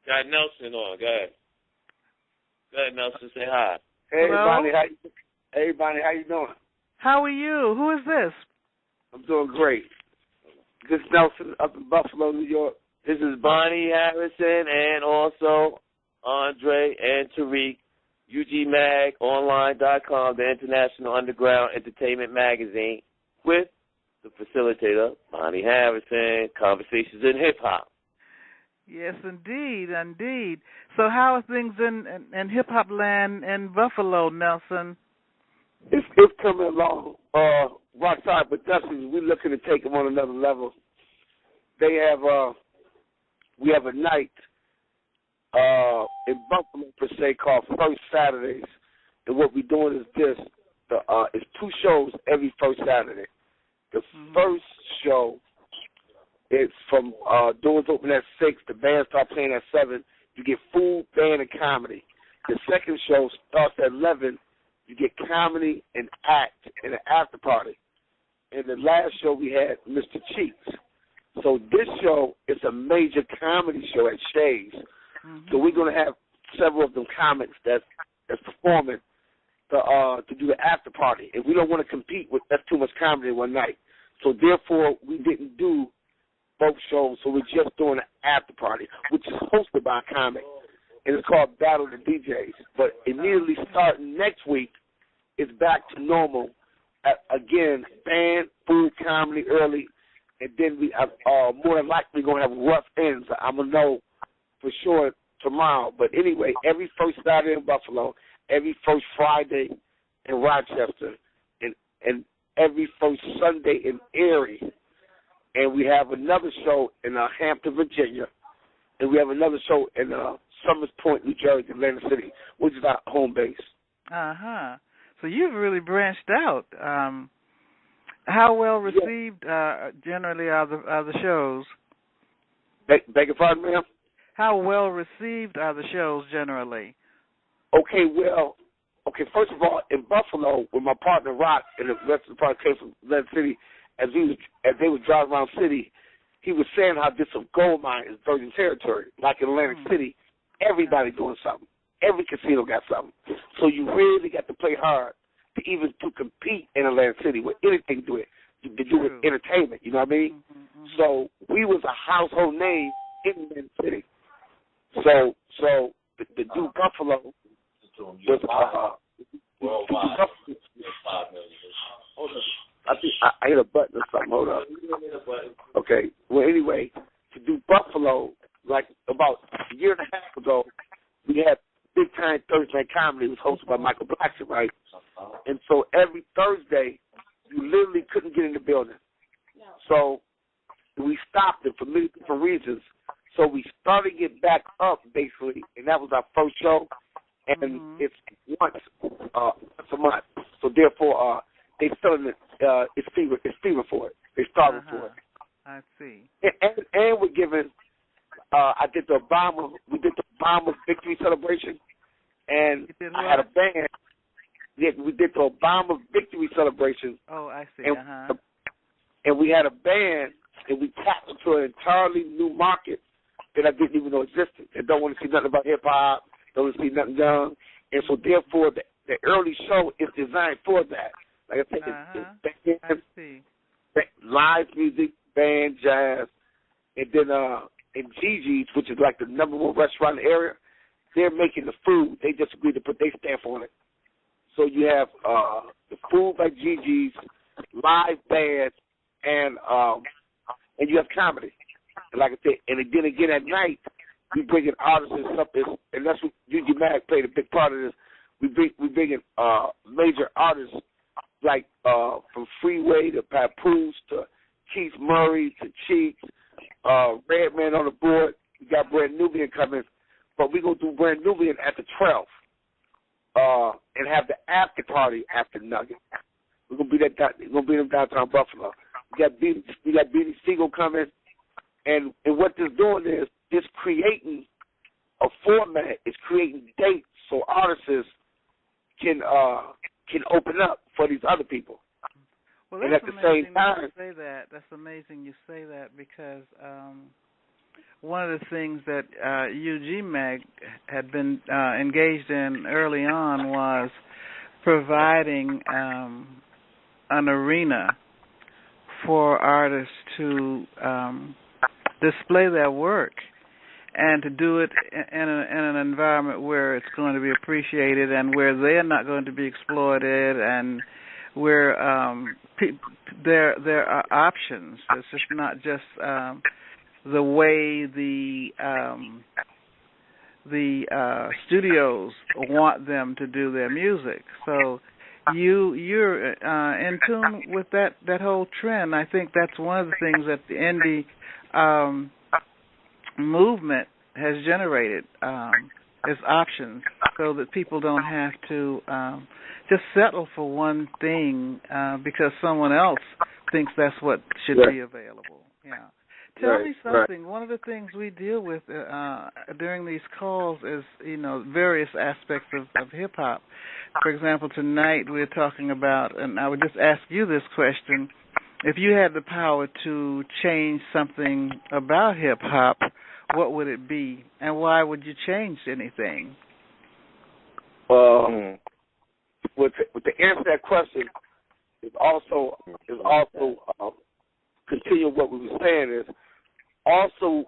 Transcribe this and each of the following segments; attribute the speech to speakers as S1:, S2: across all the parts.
S1: Got Nelson on. Go ahead. Go ahead, Nelson. Say hi.
S2: Hey,
S3: Hello?
S2: everybody, how you doing?
S3: How are you? Who is this?
S2: I'm doing great. This is Nelson up in Buffalo, New York.
S1: This is Bonnie Harrison and also Andre and Tariq, Ugmagonline.com, the International Underground Entertainment Magazine, with the facilitator, Bonnie Harrison, Conversations in Hip Hop.
S3: Yes, indeed, indeed. So how are things in hip-hop land in Buffalo, Nelson?
S2: It's coming along. Rockside Productions, we're looking to take them on another level. They have, we have a night in Buffalo, per se, called First Saturdays. And what we're doing is this. It's 2 shows every first Saturday. The first show is from doors open at 6. The band start playing at 7. You get food, band, and comedy. The second show starts at 11. You get comedy and act and an after party. And the last show we had Mr. Cheeks. So this show is a major comedy show at Shays. So we're going to have several of them comics that's performing to do the after party. And we don't want to compete with that's too much comedy in one night. So therefore, we didn't do both shows. So we're just doing an after party, which is hosted by a comic. And it's called Battle of the DJs. But immediately starting next week, it's back to normal. Again, band, food, comedy early. And then we more than likely going to have rough ends. I'm going to know for sure tomorrow. But anyway, every first Saturday in Buffalo, every first Friday in Rochester, and every first Sunday in Erie. And we have another show in Hampton, Virginia. And we have another show in Summers Point, New Jersey, Atlantic City, which is our home base.
S3: Uh-huh. So you've really branched out. How well received generally are the shows?
S2: Beg your pardon, ma'am?
S3: How well received are the shows generally?
S2: Okay, first of all, in Buffalo, with my partner Rock and the rest of the party came from Atlantic City, as they would drive around city, he was saying how this of gold mine is virgin territory. Like in Atlantic City, everybody doing something. Every casino got something. So you really got to play hard to compete in Atlantic City with anything to do with entertainment. You know what I mean? So we was a household name in Atlantic City. So the Duke Buffalo was I hit a button or something. Hold up. Okay. Well, anyway, to do Buffalo, like about a year and a half ago, we had Big Time Thursday Night Comedy. It was hosted by Michael Blackson, right? And so every Thursday, you literally couldn't get in the building. So we stopped it for many different reasons. So we started to get back up, basically, and that was our first show. And it's once a month. So therefore, they selling it. It's fever for it. They started for it.
S3: I see.
S2: And we're giving. We did the Obama victory celebration, and I had a band. Yeah, we did the Obama victory celebration.
S3: Oh, I see.
S2: And we had a band, and we tapped into an entirely new market that I didn't even know existed. They don't want to see nothing about hip hop. Don't want to see nothing young. And so therefore, the early show is designed for that. Like I said, it's live music, band, jazz, and then in Gigi's, which is like the number 1 restaurant in the area, they're making the food. They just agreed to put their stamp on it. So you have the food by Gigi's, live band, and you have comedy. And like I said, and then again at night, we bring in artists and stuff, and that's what Gigi Mag played a big part of this. We bring in major artists like from Freeway to Papoose to Keith Murray to Cheeks, Redman on the board. We got Brand Nubian coming, but we're going to do Brand Nubian at the 12th and have the after party after Nugget. We're going to be in downtown Buffalo. We got Beanie Siegel coming, and what this doing is it's creating a format. It's creating dates so artists can open up for these other people.
S3: Well,
S2: and at the same time,
S3: that's amazing you say that because one of the things that UGMAG had been engaged in early on was providing an arena for artists to display their work and to do it in an environment where it's going to be appreciated and where they're not going to be exploited, and where there are options. It's just not just the way the studios want them to do their music. So you're in tune with that whole trend. I think that's one of the things that the indie movement has generated, is options, so that people don't have to just settle for one thing because someone else thinks that's what should be available. Yeah. Tell me something. One of the things we deal with during these calls is, various aspects of hip hop. For example, tonight we're talking about, and I would just ask you this question: if you had the power to change something about hip hop, what would it be, and why would you change anything?
S2: To answer that question is also continue what we were saying is also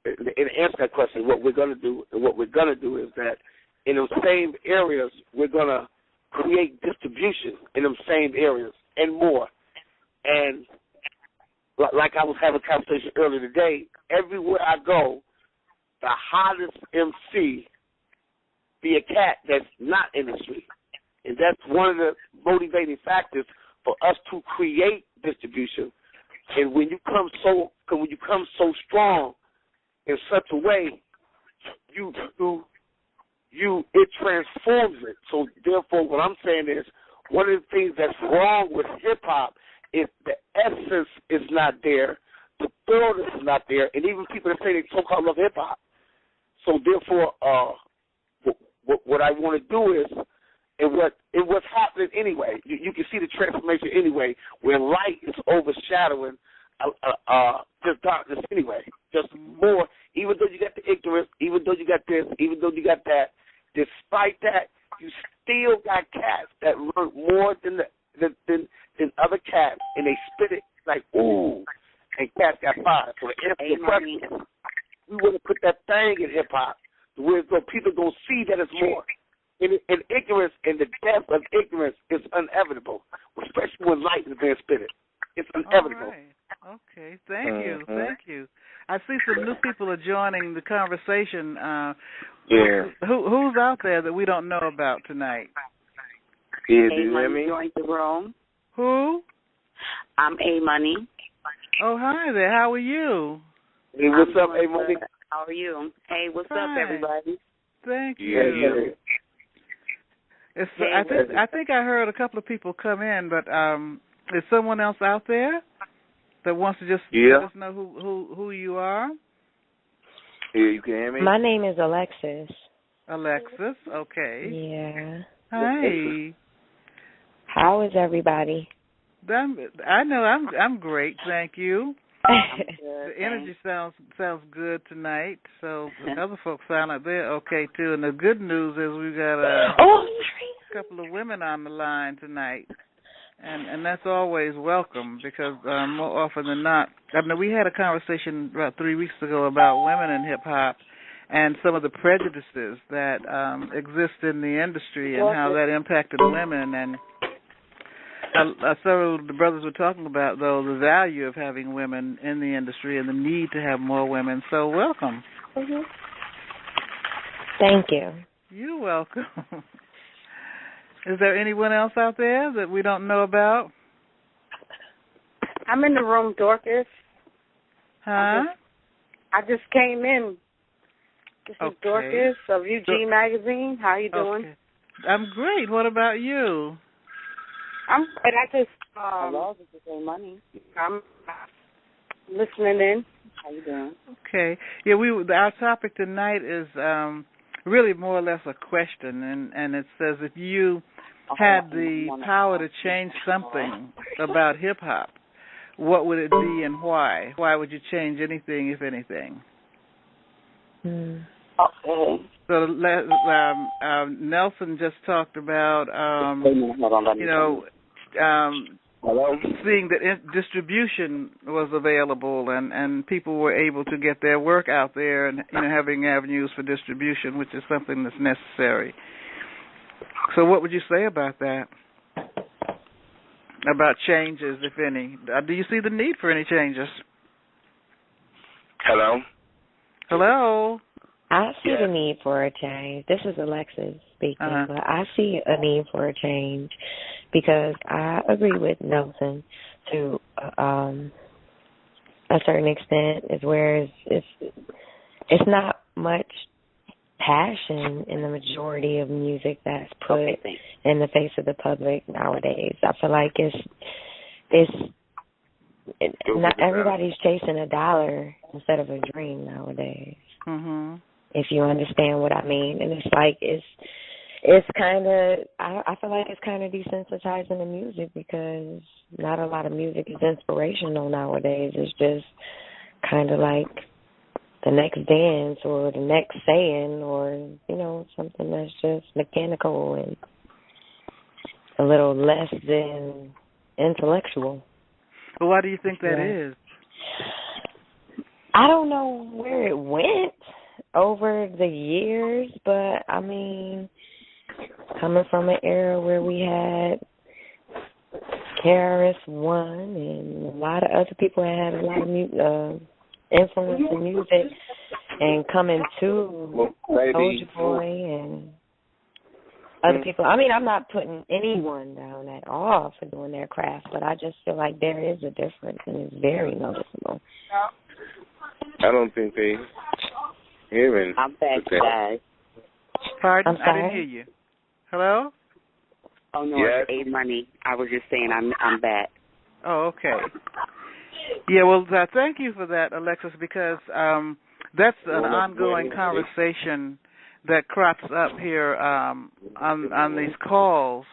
S2: in answer that question, what we're gonna do is that in those same areas we're gonna create distribution in those same areas and more. And like I was having a conversation earlier today, everywhere I go, the hottest MC be a cat that's not industry. And that's one of the motivating factors for us to create distribution. And when you come so strong in such a way, it transforms it. So therefore, what I'm saying is, one of the things that's wrong with hip hop is the essence is not there, the thoroughness is not there, and even people that say they so-called love hip hop. So therefore, what I want to do is, and what's happening anyway, you can see the transformation anyway, where light is overshadowing just darkness anyway, just more. Even though you got the ignorance, even though you got this, even though you got that, despite that, you still got cats that learn more than other cats, and they spit it like ooh, and cats got fired. So to answer your question, we want to put that thing in hip hop where people gonna see that it's more. And ignorance and the depth of ignorance is inevitable, especially when light is being spitted. It's inevitable.
S3: All right. Okay. Thank you. Thank you. I see some new people are joining the conversation. Who's out there that we don't know about tonight?
S4: A-Money joined the room.
S3: Who?
S4: I'm A-Money.
S3: Oh, hi there. How are you?
S2: Hey, what's up, A-Money?
S4: How are you? Hey, what's
S3: Hi.
S4: up, everybody?
S3: Thank you. I think I heard a couple of people come in, but is someone else out there that wants to just let us know who you are?
S5: Yeah, you can hear me?
S6: My name is Alexis.
S3: Alexis, okay.
S6: Yeah.
S3: Hi.
S6: How is everybody?
S3: I know I'm great, thank you.
S4: Good,
S3: the energy sounds good tonight, so the other folks sound like they're okay too. And the good news is we've got a couple of women on the line tonight, and that's always welcome because more often than not, I mean, we had a conversation about 3 weeks ago about women in hip hop and some of the prejudices that exist in the industry and how that impacted women. And several of the brothers were talking about, though, the value of having women in the industry and the need to have more women. So welcome.
S6: Mm-hmm. Thank you.
S3: You're welcome. Is there anyone else out there that we don't know about?
S7: I'm in the room, Dorcas.
S3: Huh?
S7: I just came in. This is Dorcas of UG Magazine. How you doing?
S3: Okay. I'm great. What about you?
S7: I'm good. I just money. I'm listening in. How you doing?
S3: Okay. Yeah, our topic tonight is really more or less a question, and it says if you had the power to change something about hip hop, what would it be and why? Why would you change anything, if anything?
S6: Mm.
S7: Okay.
S3: So Nelson just talked about, seeing that distribution was available and people were able to get their work out there and, having avenues for distribution, which is something that's necessary. So what would you say about that? About changes, if any? Do you see the need for any changes?
S5: Hello?
S3: Hello?
S6: I see the need for a change. This is Alexis speaking, but I see a need for a change because I agree with Nelson to a certain extent, is where it's not much passion in the majority of music that's put in the face of the public nowadays. I feel like not everybody's chasing a dollar instead of a dream nowadays.
S3: Mm-hmm.
S6: If you understand what I mean. And it's like it's kind of, I feel like it's kind of desensitizing the music because not a lot of music is inspirational nowadays. It's just kind of like the next dance or the next saying or, something that's just mechanical and a little less than intellectual.
S3: Well, why do you think that is?
S6: I don't know where it went over the years, but I mean, coming from an era where we had KRS-One and a lot of other people had a lot of influence in music, and coming to Soulja Boy and other people. I mean, I'm not putting anyone down at all for doing their craft, but I just feel like there is a difference, and it's very noticeable.
S5: I don't think they hearing.
S7: I'm back, guys.
S3: Pardon?
S6: I'm sorry?
S3: I didn't hear you. Hello?
S7: Oh, no,
S5: Yes.
S7: it's A-Money. I was just saying I'm back.
S3: Oh, okay. Yeah, well, thank you for that, Alexis, because that's an ongoing conversation that crops up here on these calls,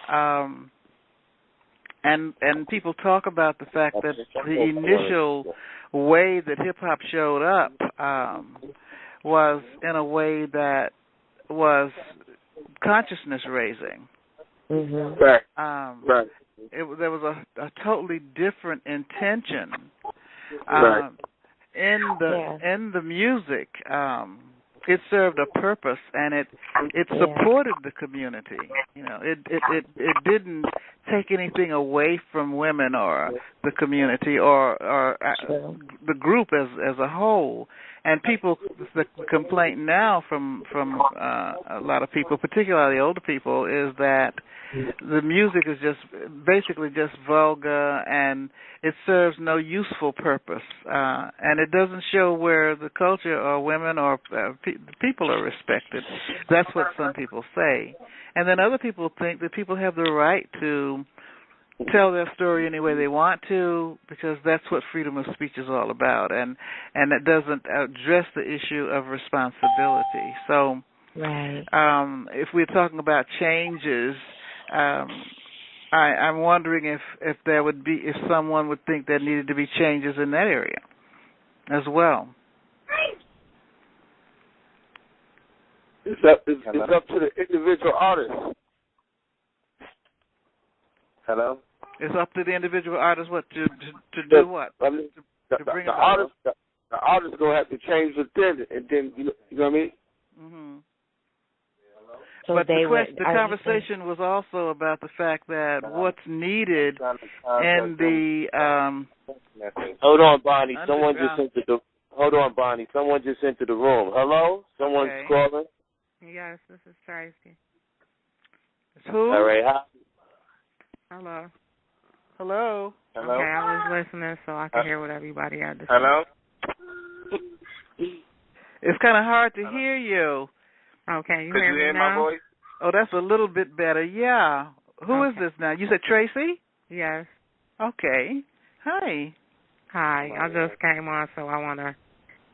S3: and people talk about the fact that the initial way that hip hop showed up was in a way that was consciousness raising.
S6: Mm-hmm.
S5: Right.
S3: There was a totally different intention in the music. It served a purpose, and it supported the community. It didn't take anything away from women or the community or the group as a whole. And the complaint now from a lot of people, particularly older people, is that the music is basically just vulgar, and it serves no useful purpose, and it doesn't show where the culture or women or people are respected. That's what some people say. And then other people think that people have the right to tell their story any way they want to, because that's what freedom of speech is all about, and it doesn't address the issue of responsibility. So,
S6: right.
S3: If we're talking about changes, I'm wondering if there would be, if someone would think there needed to be changes in that area as well.
S2: It's up to the individual artist.
S5: Hello?
S3: It's up to the individual artist to do what?
S2: I mean,
S3: to bring
S2: the
S3: about
S2: artist gonna have to change within it, and then you know what I mean.
S3: Mm-hmm.
S6: So
S3: but the conversation was also about the fact that what's needed in the
S1: Hold on, Bonnie. Someone just entered the room. Hello? Someone's calling?
S8: Yes, this is Tracy.
S3: Who?
S1: All right. Hi.
S8: Hello.
S3: Hello.
S5: Hello?
S8: Okay, I was listening so I could hear what everybody had to say.
S5: Hello?
S3: It's kind of hard to hear you.
S8: Okay, you
S5: Could
S8: hear
S5: you
S8: me
S5: hear
S8: now?
S5: my voice?
S3: Oh, that's a little bit better. Yeah. Who is this now? You said Tracy?
S8: Yes.
S3: Okay. Hi.
S8: Hi. I just came on, so I want to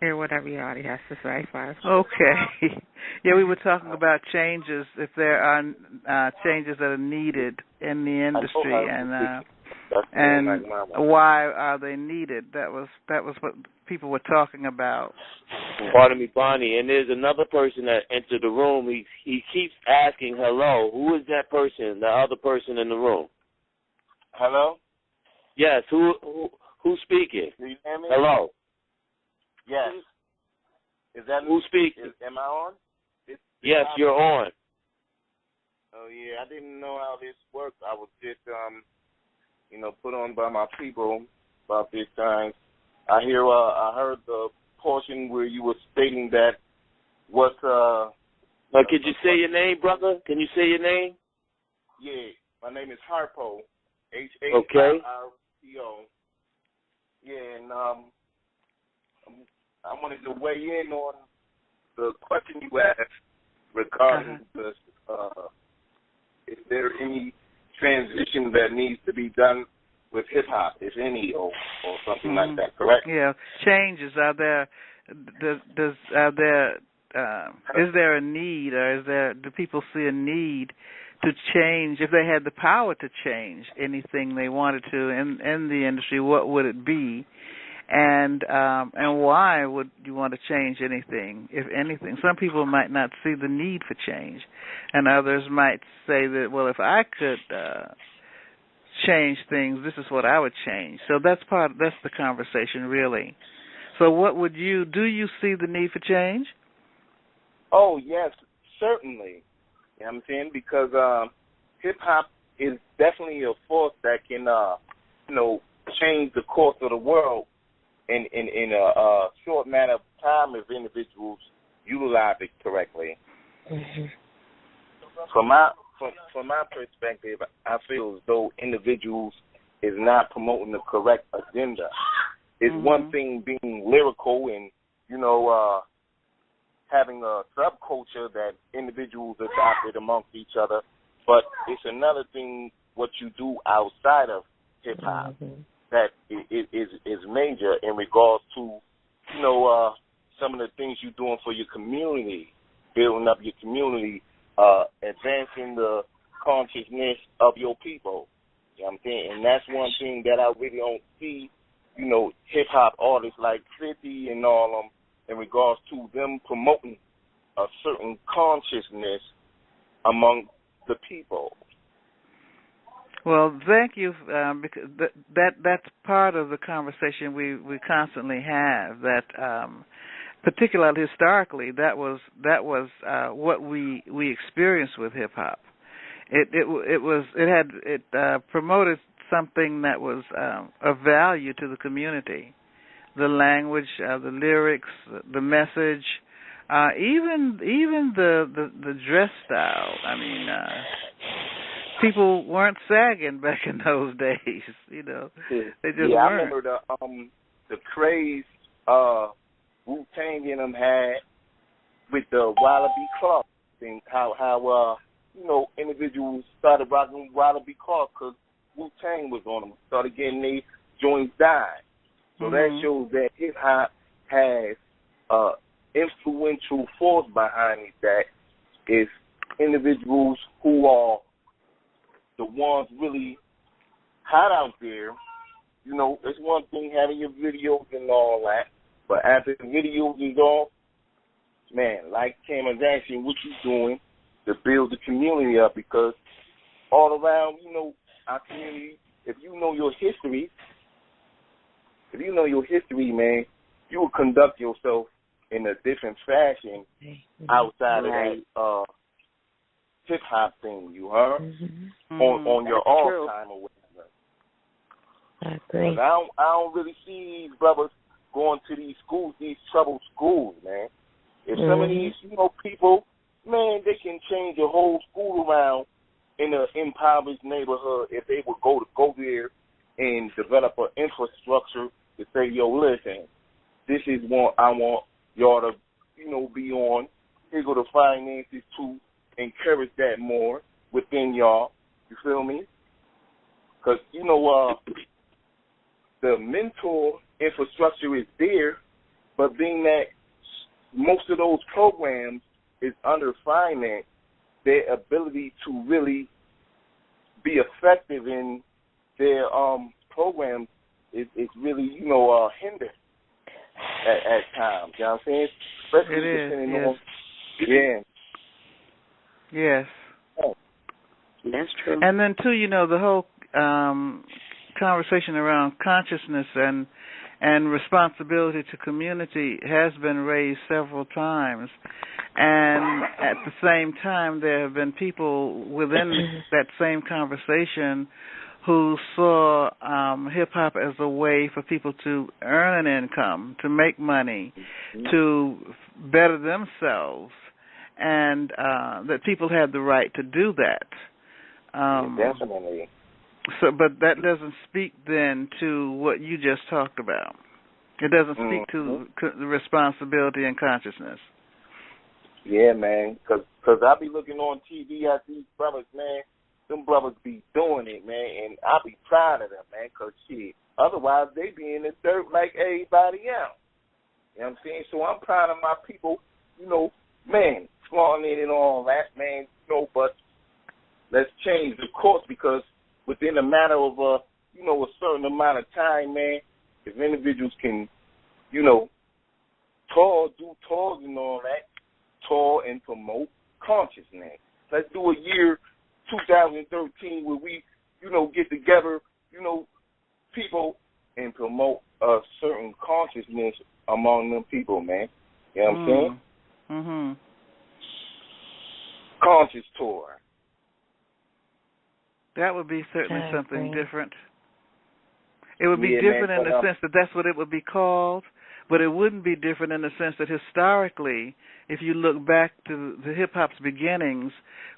S8: hear what everybody has to say first.
S3: Okay. Yeah, we were talking about changes, if there are changes that are needed in the industry, and and why are they needed? That was what people were talking about.
S1: Pardon me, Bonnie. And there's another person that entered the room. He keeps asking, hello. Who is that person, the other person in the room?
S5: Hello?
S1: Yes, who's speaking?
S5: Do you hear me?
S1: Hello?
S5: Yes. Is that
S1: who's speaking?
S5: Am I on?
S1: Yes, you're on.
S5: Oh, yeah, I didn't know how this worked. I was just, put on by my people about this time. I heard the portion where you were stating that
S1: could you say your name, brother? Can you say your name?
S5: Yeah, my name is Harpo.
S1: H-A-R-R-P-O.
S5: Yeah, and I wanted to weigh in on the question you asked regarding is there any transition that needs to be done with hip hop, if any, or something like that, correct?
S3: Yeah, changes. Are there? Is there a need, or do people see a need to change? If they had the power to change anything they wanted to in the industry, what would it be? And why would you want to change anything, if anything? Some people might not see the need for change, and others might say that, well, if I could change things, this is what I would change. So that's the conversation, really. So what would you do? You see the need for change?
S5: Oh yes, certainly. You know what I'm saying? Because hip hop is definitely a force that can change the course of the world in a short matter of time if individuals utilize it correctly.
S6: Mm-hmm.
S5: From my perspective, I feel as though individuals is not promoting the correct agenda. It's one thing being lyrical and having a subculture that individuals adopted amongst each other, but it's another thing what you do outside of hip hop that is major in regards to some of the things you're doing for your community, building up your community, advancing the consciousness of your people. You know what I'm saying? And that's one thing that I really don't see, hip hop artists like 50 and all of them in regards to them promoting a certain consciousness among the people.
S3: Well, thank you, because that's part of the conversation we constantly have. That particularly historically, that was what we experienced with hip hop. It promoted something that was of value to the community. The language, the lyrics, the message, even the dress style. I mean, people weren't sagging back in those days. They just weren't.
S5: I remember the craze Wu-Tang and them had with the Wallaby Clark thing. How individuals started rocking Wallaby Clark because Wu-Tang was on them. Started getting these joints dyed. So that shows that hip hop has influential force behind it that is individuals who are the ones really hot out there. It's one thing having your videos and all that, but after the videos is off, man, like Cameron's asking, what you doing to build the community up? Because all around, our community, if you know your history, man, you will conduct yourself in a different fashion outside of that hip hop thing. You heard on your off time or whatever.
S6: I agree.
S5: I don't really see these brothers going to these schools, these troubled schools, man. If some of these people, man, they can change a whole school around in an impoverished neighborhood if they would go there and develop an infrastructure to say, yo, listen, this is what I want y'all to, be on. Here go the finances to encourage that more within y'all. You feel me? Because, the mentor infrastructure is there, but being that most of those programs is underfinanced, their ability to really be effective in their programs is really, hindered at times. You know what I'm saying? Especially depending on. Yeah.
S3: Yes.
S5: Oh.
S4: That's true.
S3: And then too, the whole conversation around consciousness and responsibility to community has been raised several times. And at the same time, there have been people within that same conversation who saw hip-hop as a way for people to earn an income, to make money, to better themselves, and that people had the right to do that.
S5: Definitely.
S3: So, but that doesn't speak then to what you just talked about. It doesn't speak to the responsibility and consciousness.
S5: Yeah, man, because I be looking on TV at these brothers, man. Them brothers be doing it, man, and I be proud of them, man, because, shit, otherwise they be in the dirt like everybody else. You know what I'm saying? So I'm proud of my people, man, flaunting it and all that, man, but let's change the course, because within a matter of, a certain amount of time, man, if individuals can, do tours and all that, tour and promote consciousness. Let's do a year 2013 where we, get together, people and promote a certain consciousness among them people, man. You know what I'm saying?
S3: Mm-hmm.
S5: Conscious tour.
S3: That would be certainly something different. It would be different in the sense that that's what it would be called, but it wouldn't be different in the sense that historically, if you look back to the hip-hop's beginnings,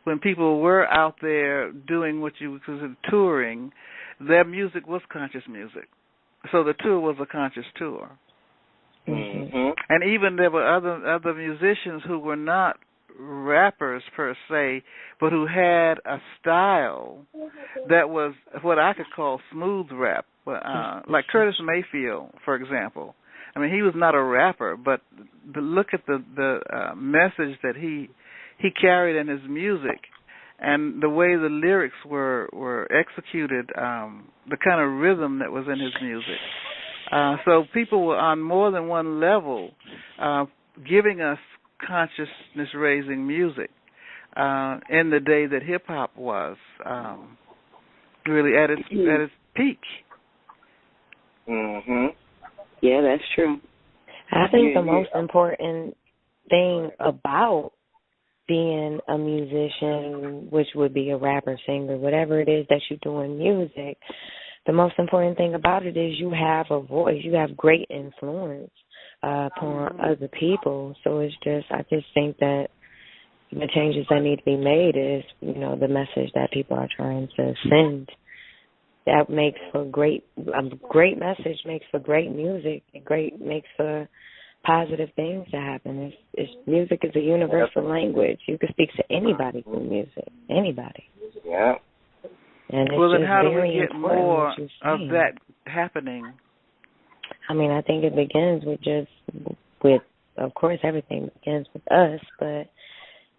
S3: when people were out there doing what you consider touring, their music was conscious music. So the tour was a conscious tour.
S5: Mm-hmm.
S3: And even there were other musicians who were not rappers per se, but who had a style that was what I could call smooth rap, like Curtis Mayfield, for example. I mean, he was not a rapper, but look at the message that he carried in his music, and the way the lyrics were executed, the kind of rhythm that was in his music. So people were on more than one level giving us consciousness-raising music in the day that hip-hop was really at its peak.
S5: Mm-hmm.
S4: Yeah, that's true.
S6: I think the most important thing about being a musician, which would be a rapper, singer, whatever it is that you do in music, the most important thing about it is you have a voice. You have great influence upon other people. So I just think that the changes that need to be made is, the message that people are trying to send. That makes for a great message, makes for great music, makes for positive things to happen. Music is a universal language. You can speak to anybody through music, anybody.
S5: Yeah.
S6: And it's
S3: well, then
S6: just
S3: how do
S6: very
S3: we get more of that happening?
S6: I mean, I think it begins with, of course, everything begins with us, but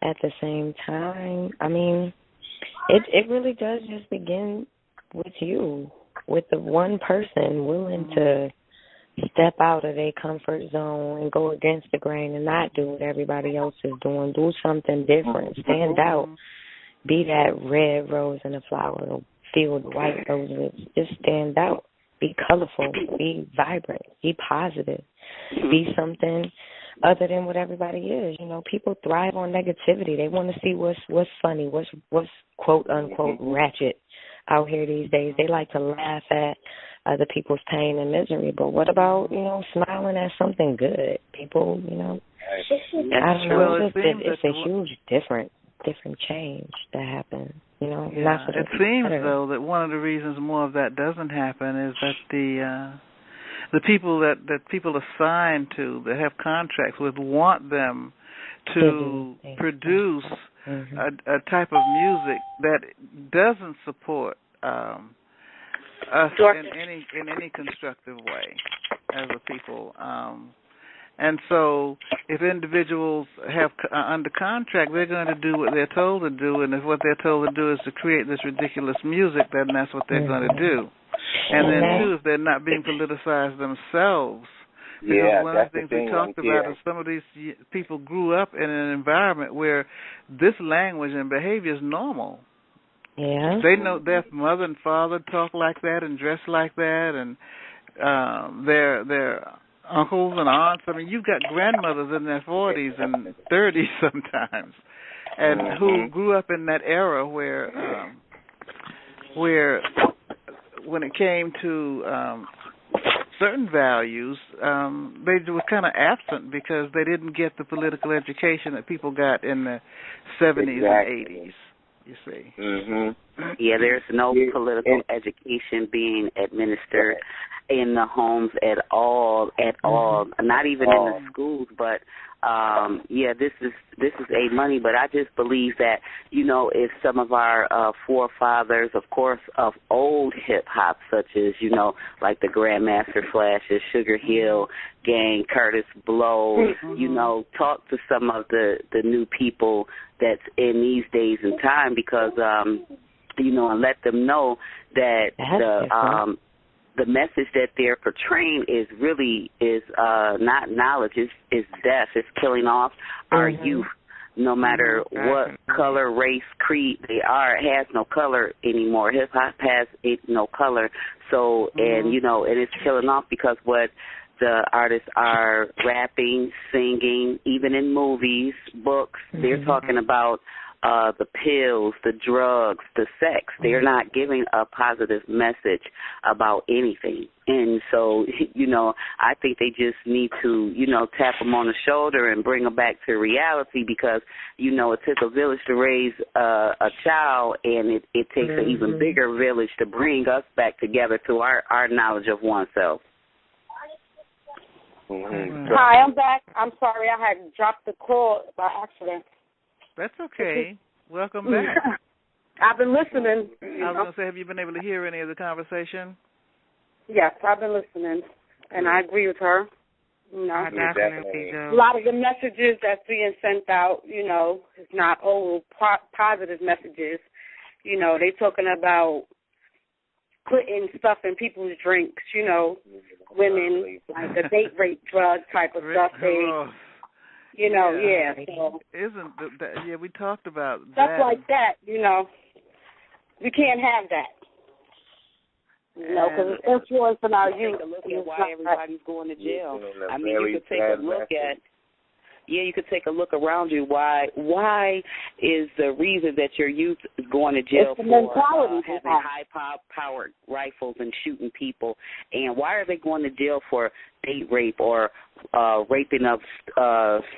S6: at the same time, I mean, it really does just begin with you, with the one person willing to step out of their comfort zone and go against the grain and not do what everybody else is doing. Do something different. Stand out. Be that red rose in a flower field of white roses. Just stand out. Be colorful. Be vibrant. Be positive. Be something other than what everybody is. People thrive on negativity. They want to see what's funny, what's quote unquote ratchet out here these days. They like to laugh at other people's pain and misery, but what about, smiling at something good? People, I don't know. It's a huge different change that happens. Not for
S3: it seems though that one of the reasons more of that doesn't happen is that the people that people assign to, that have contracts with, want them to produce a type of music that doesn't support us in any constructive way as a people, And so if individuals have under contract, they're going to do what they're told to do, and if what they're told to do is to create this ridiculous music, then that's what they're going to do. And then, too, if they're not being politicized themselves, because one of the things we talked about is some of these people grew up in an environment where this language and behavior is normal.
S6: Yeah.
S3: They know their mother and father talk like that and dress like that, and their uncles and aunts. I mean, you've got grandmothers in their 40s and 30s sometimes, and who grew up in that era where when it came to certain values, they were kind of absent because they didn't get the political education that people got in the 70s and 80s. You see.
S4: Yeah, there's no political education being administered in the homes at all, not even in the schools, but this is a money, but I just believe that, if some of our forefathers, of course, of old hip-hop, such as, like the Grandmaster Flashes, Sugar Hill Gang, Curtis Blow, talk to some of the new people that's in these days and time because, and let them know that the message that they're portraying is not knowledge, is death, it's killing off our youth. No matter what color, race, creed they are, it has no color anymore. Hip hop has no color. So, and it's killing off because what the artists are rapping, singing, even in movies, books, they're talking about the pills, the drugs, the sex. They're not giving a positive message about anything. And so, I think they just need to, tap them on the shoulder and bring them back to reality because, it took a village to raise a child, and it takes an even bigger village to bring us back together to our knowledge of oneself.
S7: Hi, I'm back. I'm sorry I had dropped the call by accident.
S3: That's okay. Welcome back.
S7: I've been listening.
S3: I was going to say, have you been able to hear any of the conversation?
S7: Yes, I've been listening, and I agree with her.
S8: I definitely do.
S7: A lot of the messages that's being sent out, it's not all positive messages. They talking about putting stuff in people's drinks, women, like the date rape drug type of stuff. So
S3: isn't we talked about
S7: stuff
S3: that.
S7: like that, we can't have that. Because it's influencing our youth.
S4: Take a look at why everybody's going to jail. I mean, you could take a look at. Yeah, you could take a look around you. Why is the reason that your youth is going to jail for having high-powered rifles and shooting people? And why are they going to jail for date rape or raping of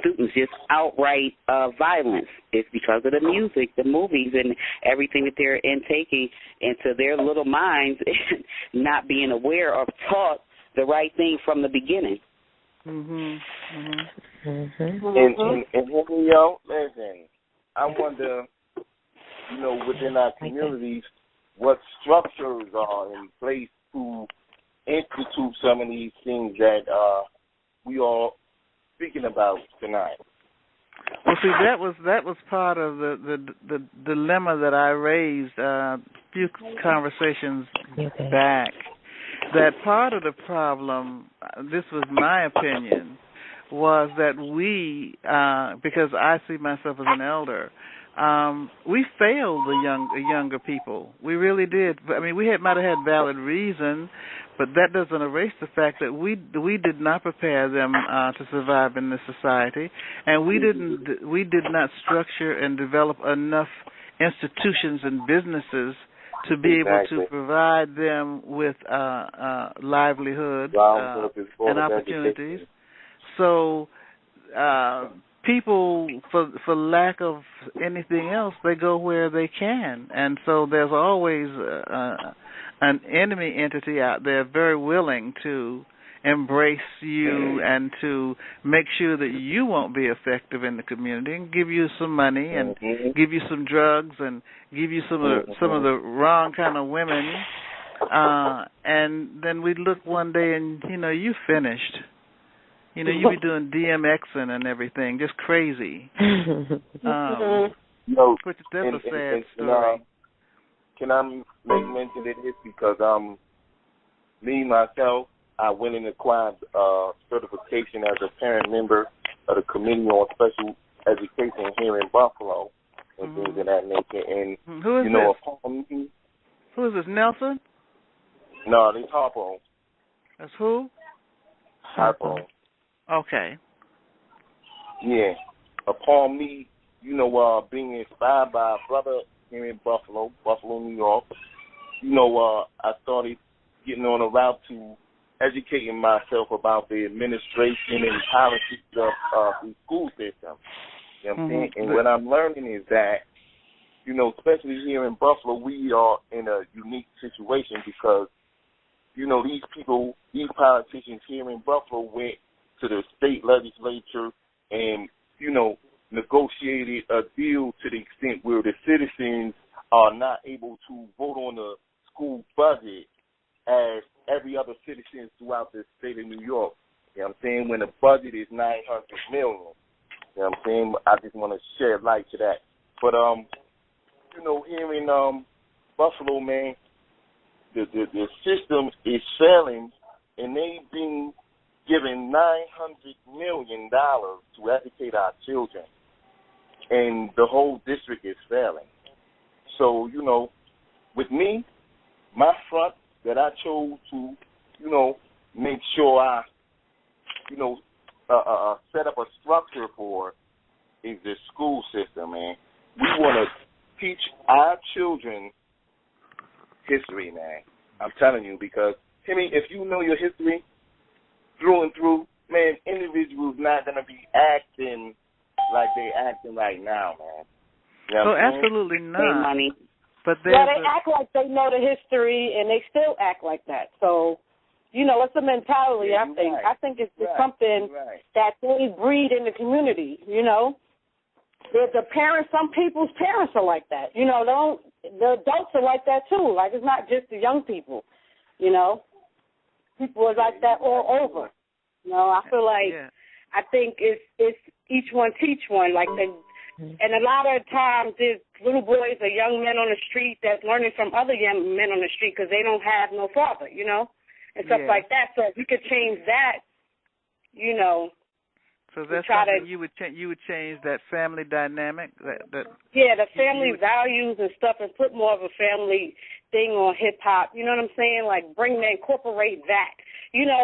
S4: students, just outright violence? It's because of the music, the movies, and everything that they're intaking into their little minds and not being aware or taught the right thing from the beginning.
S5: And Julio, listen, I wonder, within our communities, what structures are in place to institute some of these things that we are speaking about tonight.
S3: Well, see, that was part of the dilemma that I raised a few conversations back. That part of the problem, this was my opinion, was that we, because I see myself as an elder, we failed the younger people. We really did. I mean, we might have had valid reason, but that doesn't erase the fact that we did not prepare them to survive in this society, and we did not structure and develop enough institutions and businesses to be able to provide them with livelihood and opportunities. So people, for lack of anything else, they go where they can. And so there's always an enemy entity out there very willing to embrace you and to make sure that you won't be effective in the community and give you some money and give you some drugs and give you some of the wrong kind of women, and then we look one day and you finished. You know, you be doing DMXing and everything, just crazy. Which is that's a sad story.
S5: Can I make mention of this because me myself, I went and acquired certification as a parent member of the Committee on Special Education here in Buffalo and things of that nature. And
S3: who is
S5: this?
S3: Who is this? Nelson?
S5: No, this Harpo.
S3: That's who?
S5: Harpo.
S3: Okay.
S5: Yeah. Upon me, being inspired by a brother here in Buffalo, New York, I started getting on a route to educating myself about the administration and politics of the school system. You know what I'm saying? And what I'm learning is that, especially here in Buffalo, we are in a unique situation because, these politicians here in Buffalo went to the state legislature and, negotiated a deal to the extent where the citizens are not able to vote on the school budget as every other citizen throughout the state of New York. You know what I'm saying? When the budget is $900 million. You know what I'm saying? I just want to shed light to that. But, here in Buffalo, man, the system is failing, and they've been given $900 million to educate our children, and the whole district is failing. So, with me, my front that I chose to, make sure I, set up a structure for is the school system, man. We want to teach our children history, man. I'm telling you, because, Timmy, if you know your history through and through, man, individuals not going to be acting like they acting right now, man. You know
S3: absolutely not. But
S7: they act like they know the history, and they still act like that. So, it's a mentality, I think.
S5: Right.
S7: I think it's something that they breed in the community, The parents, some people's parents are like that. The adults are like that, too. Like, it's not just the young people, People are like that all over. I feel like, I think it's each one teach one. Like, and a lot of times there's little boys or young men on the street that's learning from other young men on the street because they don't have no father, and stuff like that. So if we could change that,
S3: So that's something you would change that family dynamic. The
S7: family values and stuff, and put more of a family thing on hip hop. You know what I'm saying? Like incorporate that.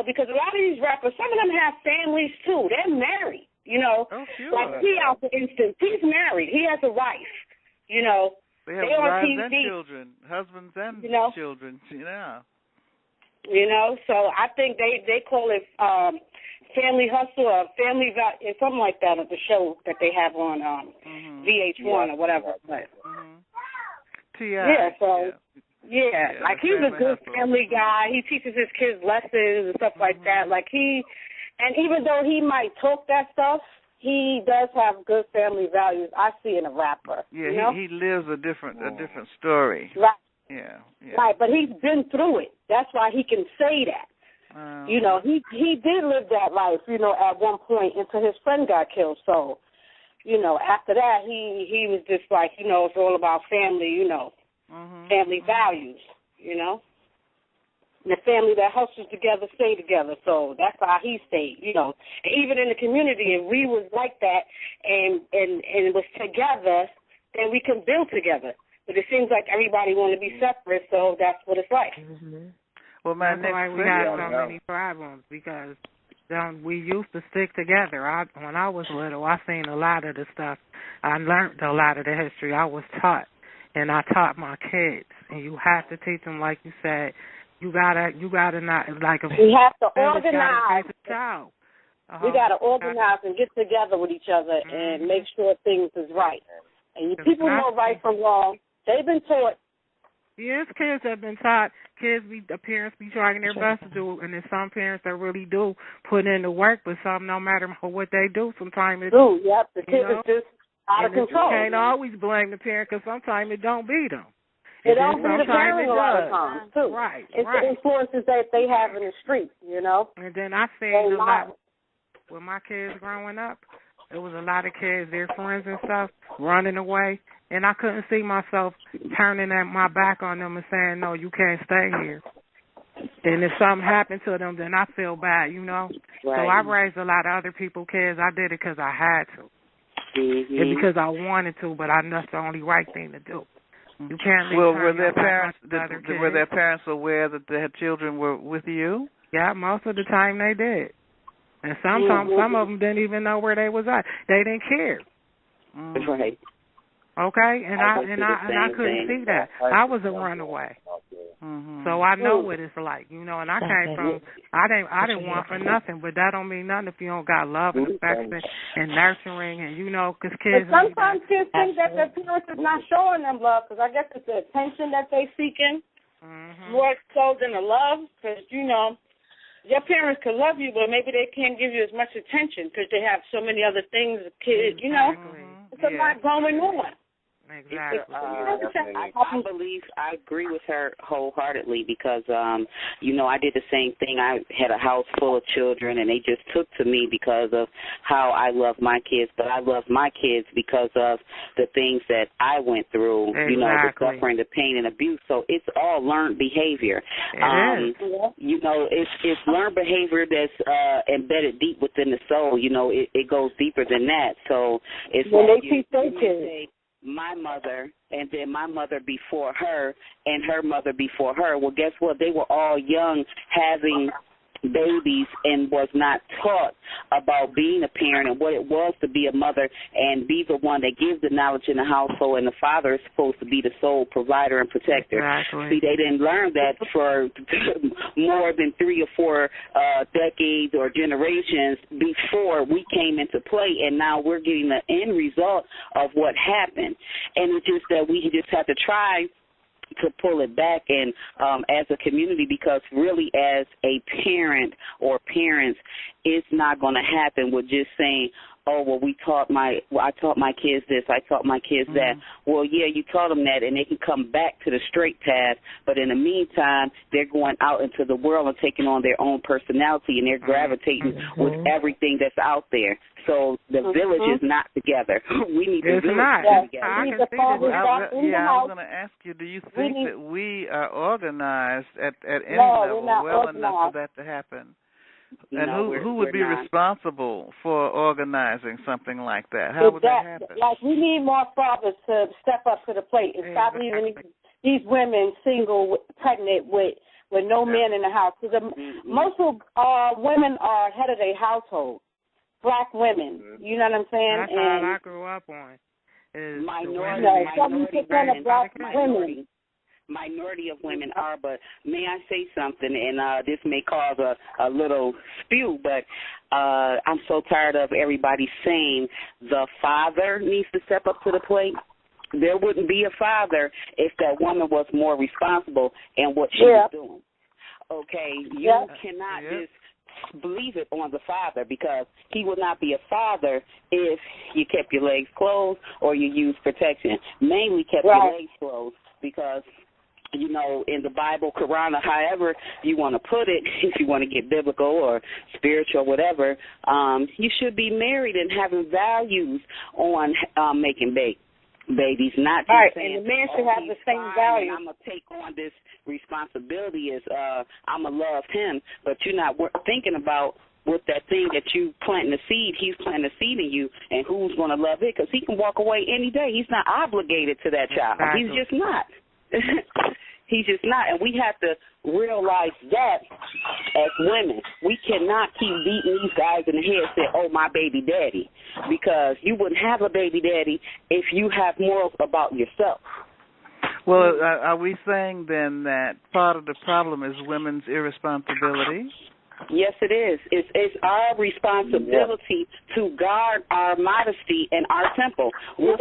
S7: Because a lot of these rappers, some of them have families too. They're married.
S3: Oh, sure.
S7: Like T.I., for instance, he's married. He has a wife.
S3: They have wives
S7: TV.
S3: and children, husbands and children.
S7: So I think they call it Family Hustle or Family Value, something like that at the show that they have on VH1 or whatever. But
S3: T.I.
S7: like he's a good family guy. He teaches his kids lessons and stuff like that. Like and even though he might talk that stuff, he does have good family values. I see in a rapper.
S3: Yeah, he lives a different story.
S7: Right.
S3: Yeah.
S7: Right, but he's been through it. That's why he can say that. He did live that life, at one point until his friend got killed. So, after that, he was just like, it's all about family, family values, And the family that hustles together stay together. So that's how he stayed, And even in the community, if we was like that and was together, then we can build together. But it seems like everybody want to be separate, so that's what it's like.
S3: Well,
S8: that's why we have so many problems, because we used to stick together. When I was little, I seen a lot of the stuff. I learned a lot of the history. I was taught, and I taught my kids. And you have to teach them, like you said. You gotta not like.
S7: We have to organize.
S8: We
S7: gotta organize and get together with each other and make sure things is right. And people know right from wrong. They've been taught.
S8: Yes, kids have been taught. The parents be trying their best to do, and there's some parents that really do put in the work, but some, no matter what they do, sometimes it's
S7: the kid is just out of control.
S8: You can't always blame the parent, because sometimes it don't beat them.
S7: It don't be the parent a lot of times, too.
S8: Right,
S7: It's the influences that they have in the street,
S8: And then I seen a lot. with my kids growing up, there was a lot of kids, their friends and stuff, running away, and I couldn't see myself turning my back on them and saying, no, you can't stay here. And if something happened to them, then I feel bad, you know. Right. So I raised a lot of other people's kids. I did it because I had to.
S4: Mm-hmm.
S8: And because I wanted to, but I know that's the only right thing to do. You can't leave.
S3: Well, were their parents aware that their children were with you?
S8: Yeah, most of the time they did. And sometimes some of them didn't even know where they was at. They didn't care.
S4: Right.
S8: Okay, and I couldn't see that. I was a runaway.
S3: Mm-hmm.
S8: So I know what it's like, you know, and I came from I didn't want for nothing, but that don't mean nothing if you don't got love and affection and nurturing, and you know, because kids.
S7: And sometimes kids think that their parents is not showing them love, because I guess it's the attention that they seeking more so than the love, because you know, your parents could love you, but maybe they can't give you as much attention because they have so many other things. Kids, you know, it's a lot going on.
S8: Exactly.
S4: I agree with her wholeheartedly because, you know, I did the same thing. I had a house full of children, and they just took to me because of how I love my kids. But I love my kids because of the things that I went through, you know, the suffering, the pain, and abuse. So it's all learned behavior. You know, it's learned behavior that's embedded deep within the soul. You know, it goes deeper than that. So it's like you say, my mother, and then my mother before her, and her mother before her. Well, guess what? They were all young, having babies, and was not taught about being a parent and what it was to be a mother and be the one that gives the knowledge in the household, and the father is supposed to be the sole provider and protector.
S8: Exactly.
S4: See, they didn't learn that for more than 3 or 4 decades or generations before we came into play, and now we're getting the end result of what happened. And it's just that we just have to try to pull it back and as a community, because really as a parent or parents, it's not going to happen with just saying, oh, well, I taught my kids this, I taught my kids that. Well, yeah, you taught them that, and they can come back to the straight path, but in the meantime, they're going out into the world and taking on their own personality, and they're gravitating with everything that's out there. So the village is not together. We need the village together.
S3: I was going to ask you, do you think that we are organized at any level well enough for that to happen? And who would be responsible for organizing something like that? How would that happen?
S7: Like, we need more fathers to step up to the plate and stop leaving these women single, pregnant with no men in the house. Because most of women are head of their household. Black women, you know what I'm saying?
S8: That's how I grew up on. Is
S4: minority of women are, but may I say something, and this may cause a little spew, but I'm so tired of everybody saying the father needs to step up to the plate. There wouldn't be a father if that woman was more responsible in what she was doing. Okay, you cannot just believe it on the father, because he would not be a father if you kept your legs closed or you used protection. Mainly kept your legs closed because, you know, in the Bible, Quran, or however you want to put it, if you want to get biblical or spiritual, whatever, you should be married and having values on making babies, not just saying,
S7: and the man should have the same value.
S4: I'm going to take on this responsibility as I'm going to love him, but you're not thinking about with that thing that you planting the seed, he's planting the seed in you, and who's going to love it, because he can walk away any day. He's not obligated to that child. He's just not. He's just not, and we have to realize that as women. We cannot keep beating these guys in the head and say, oh, my baby daddy, because you wouldn't have a baby daddy if you have morals about yourself.
S3: Well, are we saying then that part of the problem is women's irresponsibility?
S4: Yes, it is. It's our responsibility to guard our modesty and our temple. Once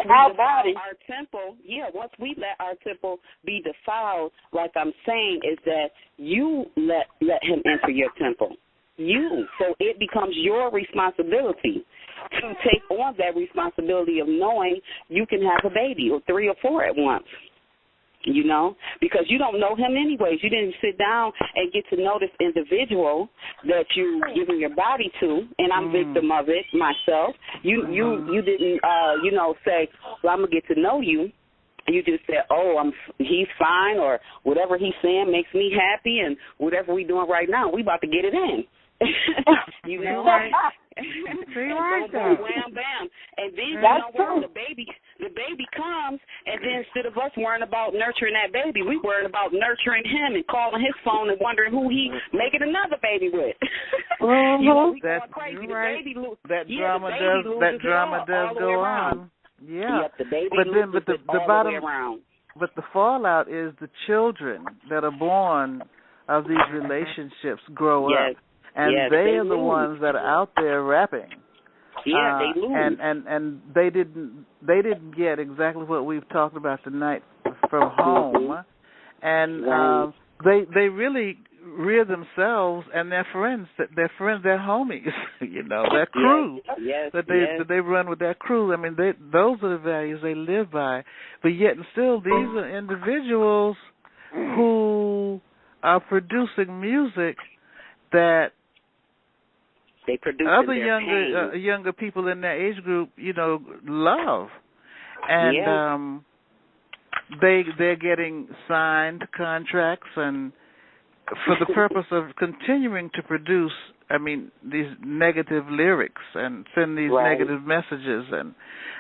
S4: we let our temple be defiled, like I'm saying, is that you let him enter your temple. So it becomes your responsibility to take on that responsibility of knowing you can have a baby or 3 or 4 at once. you know, because you don't know him anyways. You didn't sit down and get to know this individual that you giving your body to, and I'm victim of it myself. You didn't, you know, say, well, I'm going to get to know you. You just said, oh, he's fine, or whatever he's saying makes me happy, and whatever we doing right now, we about to get it in. You know?
S8: Right.
S4: Boom, wham, bam. And then, you know what, the baby comes, and then instead of us worrying about nurturing that baby, we worrying about nurturing him and calling his phone and wondering who he making another baby with. You know, we going crazy.
S3: Right.
S4: That
S3: drama does go on. Yeah.
S4: Yep, the baby
S3: but the bottom, but the fallout is the children that are born of these relationships grow up. And they are the ones that are out there rapping.
S4: Yeah, they lose.
S3: And they didn't get exactly what we've talked about tonight from home. And they really rear themselves and their friends, their homies, you know, their crew. That they run with that crew. I mean, those are the values they live by. But yet and still, these are individuals who are producing music that other younger people in their age group, you know, love, and they're getting signed contracts, and for the purpose of continuing to produce, I mean, these negative lyrics and send these negative messages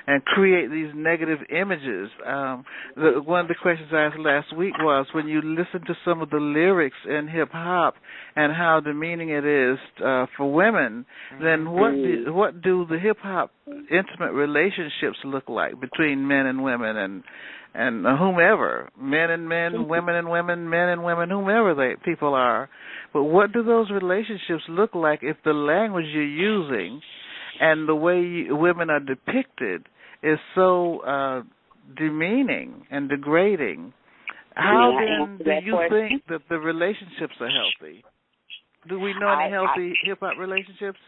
S3: and create these negative images. One of the questions I asked last week was, when you listen to some of the lyrics in hip-hop and how demeaning it is for women, then what do the hip-hop intimate relationships look like between men and women and whomever, men and men, women and women, men and women, whomever people are? But what do those relationships look like if the language you're using and the way women are depicted is so demeaning and degrading? How then do you think that the relationships are healthy? Do we know any healthy hip-hop relationships?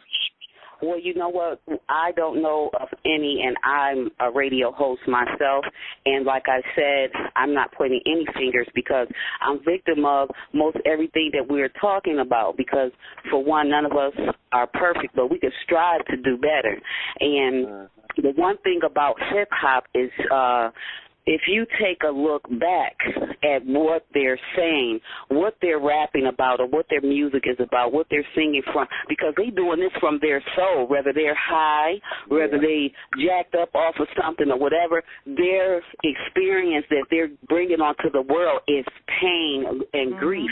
S4: Well, you know what? I don't know of any, and I'm a radio host myself. And like I said, I'm not pointing any fingers because I'm victim of most everything that we're talking about. Because, for one, none of us are perfect, but we can strive to do better. And the one thing about hip-hop is if you take a look back at what they're saying, what they're rapping about, or what their music is about, what they're singing from, because they're doing this from their soul, whether they're high, whether they jacked up off of something or whatever, their experience that they're bringing onto the world is pain and grief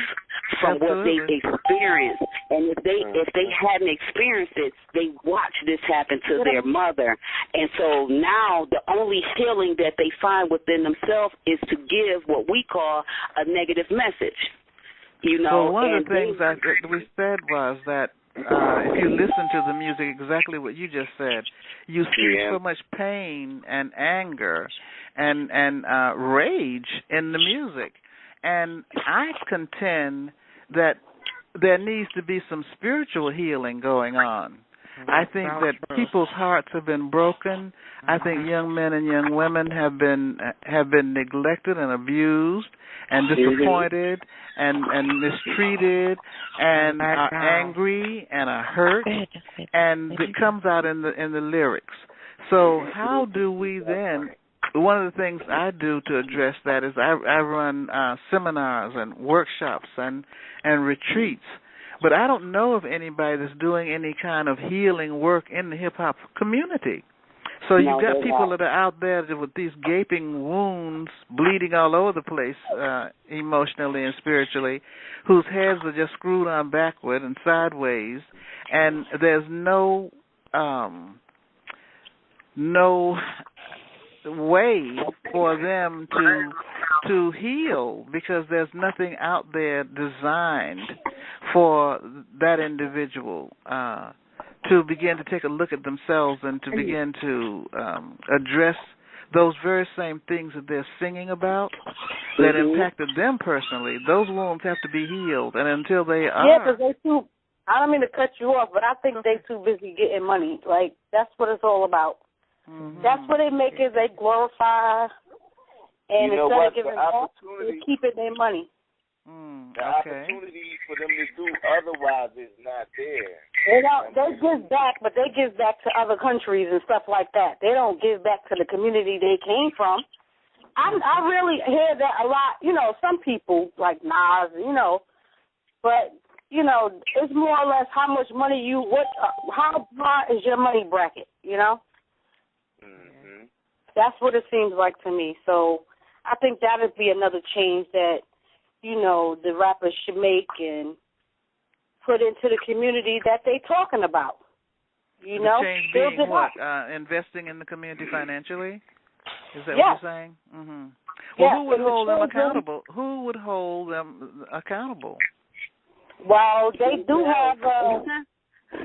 S4: from what they experienced. And if they hadn't experienced it, they watched this happen to their mother. And so now the only healing that they find within themselves is to give what we call a negative message. You know,
S3: well, one of the things that we said was that if you listen to the music, exactly what you just said, you see so much pain and anger and rage in the music. And I contend that there needs to be some spiritual healing going on. I think that people's hearts have been broken. I think young men and young women have been neglected and abused and disappointed and mistreated and are angry and are hurt, and it comes out in the lyrics. So how do we then? One of the things I do to address that is I run seminars and workshops and retreats. But I don't know of anybody that's doing any kind of healing work in the hip-hop community. So you've got people that are out there with these gaping wounds, bleeding all over the place emotionally and spiritually, whose heads are just screwed on backward and sideways, and there's no way for them to heal because there's nothing out there designed for that individual to begin to take a look at themselves and to begin to address those very same things that they're singing about that impacted them personally. Those wounds have to be healed, and until they are...
S7: Yeah, because they too... I don't mean to cut you off, but I think they too busy getting money. Like, that's what it's all about. Mm-hmm. That's what they make it. They glorify And
S5: you know
S7: instead
S5: what?
S7: of giving
S5: The
S7: off,
S5: opportunity,
S7: they keep it their money.
S5: the opportunity for them to do otherwise is not there.
S7: They give back, but they give back to other countries and stuff like that. They don't give back to the community they came from. I really hear that a lot. You know, some people like Nas, you know, but you know, it's more or less how much money how far is your money bracket? You know, that's what it seems like to me. So I think that would be another change that, you know, the rappers should make and put into the community that they talking about. You know,
S3: change being what? Investing in the community financially? Is that what you're saying? Mm-hmm. Well, who would hold them accountable? Who would hold them accountable?
S7: Well, they do have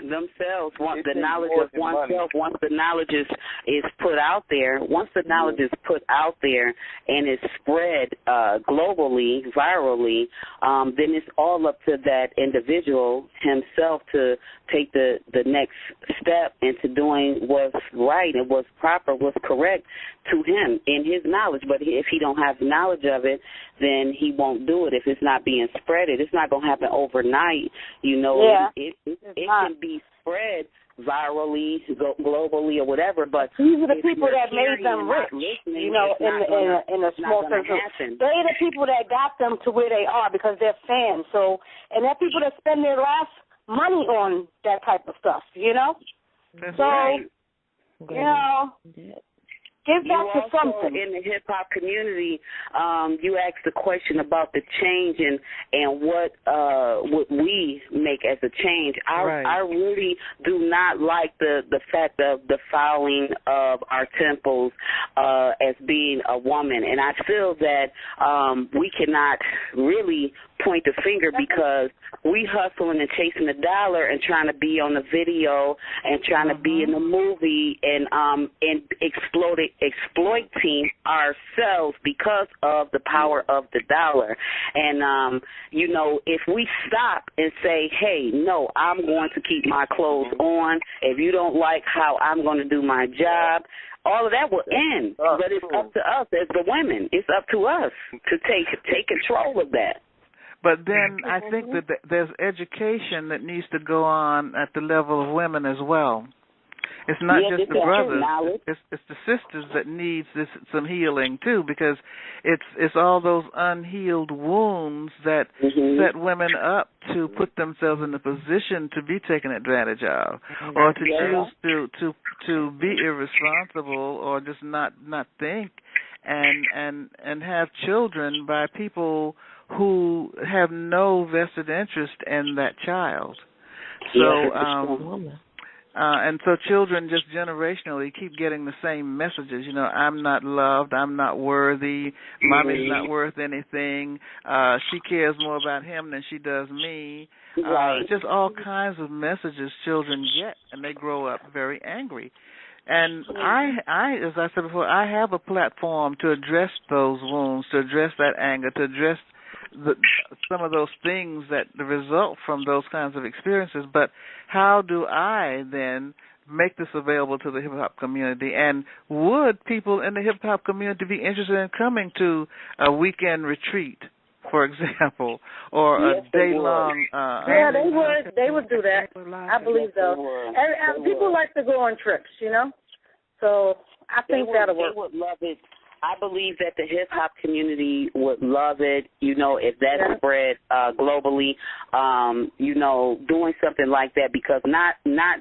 S4: themselves. Once the knowledge of oneself, once the knowledge is put out there, once the knowledge is put out there and is spread globally, virally, then it's all up to that individual himself to take the next step into doing what's right and what's proper, what's correct to him in his knowledge. But if he don't have knowledge of it, then he won't do it. If it's not being spreaded, it's not going to happen overnight. You know, it can be spread virally, globally, or whatever. But
S7: these are the people that made them rich. You know, in a small circle. They're the people that got them to where they are because they're fans. So, and they're people that spend their last money on that type of stuff. You know.
S3: That's
S7: so,
S3: right.
S7: You know. Give back to something.
S4: In the hip hop community, you asked the question about the change and what would we make as a change. I really do not like the fact of the defiling of our temples as being a woman, and I feel that we cannot really point the finger because we hustling and chasing the dollar and trying to be on the video and trying to be in the movie and exploiting ourselves because of the power of the dollar. And you know, if we stop and say, hey, no, I'm going to keep my clothes on. If you don't like how I'm going to do my job, all of that will end. But it's up to us as the women. It's up to us to take control of that.
S3: But then I think that there's education that needs to go on at the level of women as well. It's not just the brothers; it's the sisters that needs some healing too, because it's all those unhealed wounds that set women up to put themselves in a position to be taken advantage of, or to choose to be irresponsible, or just not think, and have children by people who have no vested interest in that child. So, and so children just generationally keep getting the same messages. You know, I'm not loved, I'm not worthy, mommy's not worth anything, she cares more about him than she does me. Just all kinds of messages children get, and they grow up very angry. And I, as I said before, I have a platform to address those wounds, to address that anger, to address some of those things that result from those kinds of experiences. But how do I then make this available to the hip-hop community? And would people in the hip-hop community be interested in coming to a weekend retreat, for example, or a day-long...
S7: They would do that. I believe so. And people like to go on trips, you know? So I think that'll work.
S4: They would love it. I believe that the hip-hop community would love it, you know, if that spread globally, you know, doing something like that, because not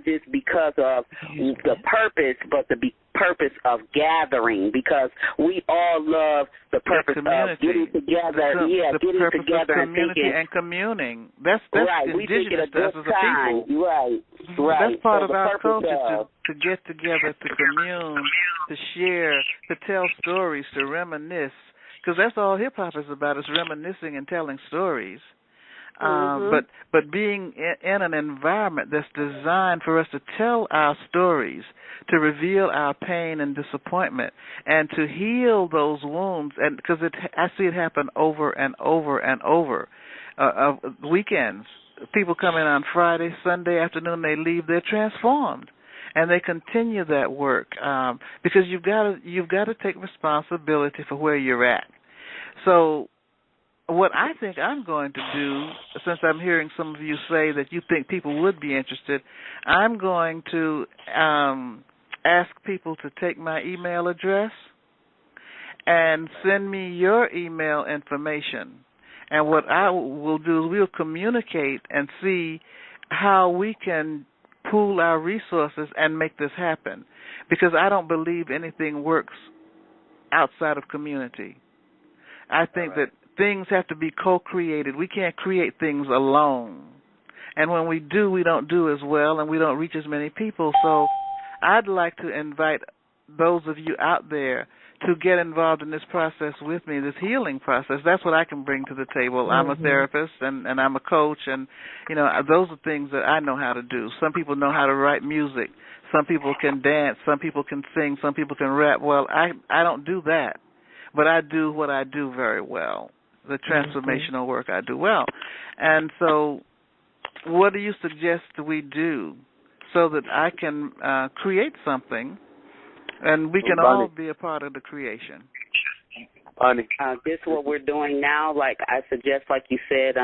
S4: just because of the purpose, but the purpose of gathering, because we all love the purpose of getting together, getting together and thinking.
S3: And communing. That's
S4: right.
S3: indigenous to us as a people.
S4: Right.
S3: That's part of our culture, to get together, to commune, to share, to tell stories, to reminisce, because that's all hip-hop is about, is reminiscing and telling stories. But being in an environment that's designed for us to tell our stories, to reveal our pain and disappointment, and to heal those wounds, and because I see it happen over and over and over. Weekends, people come in on Friday, Sunday afternoon, they leave, they're transformed. and they continue that work because you've got to take responsibility for where you're at. So what I think I'm going to do, since I'm hearing some of you say that you think people would be interested, I'm going to ask people to take my email address and send me your email information. And what I will do is we'll communicate and see how we can pool our resources and make this happen. Because I don't believe anything works outside of community. I think that things have to be co-created. We can't create things alone. And when we do, we don't do as well and we don't reach as many people. So I'd like to invite those of you out there to get involved in this process with me, this healing process. That's what I can bring to the table. I'm a therapist and I'm a coach, and, you know, those are things that I know how to do. Some people know how to write music. Some people can dance. Some people can sing. Some people can rap. Well, I don't do that, but I do what I do very well, the transformational work I do well. And so what do you suggest we do so that I can create something and we can all be a part of the creation?
S4: This is what we're doing now. Like I suggest, like you said,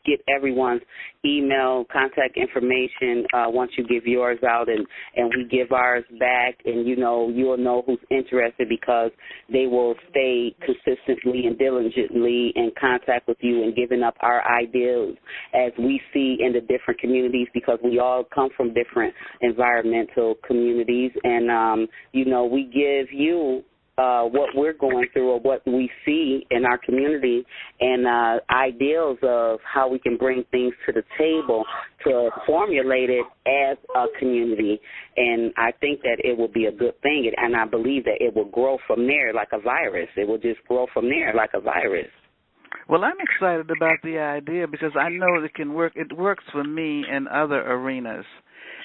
S4: get everyone's email, contact information once you give yours out, and we give ours back, and you'll know who's interested because they will stay consistently and diligently in contact with you and giving up our ideas as we see in the different communities, because we all come from different environmental communities, and we give you what we're going through or what we see in our community, and ideals of how we can bring things to the table to formulate it as a community. And I think that it will be a good thing, and I believe that it will grow from there like a virus. It will just grow from there like a virus.
S3: Well, I'm excited about the idea because I know it can work. It works for me in other arenas,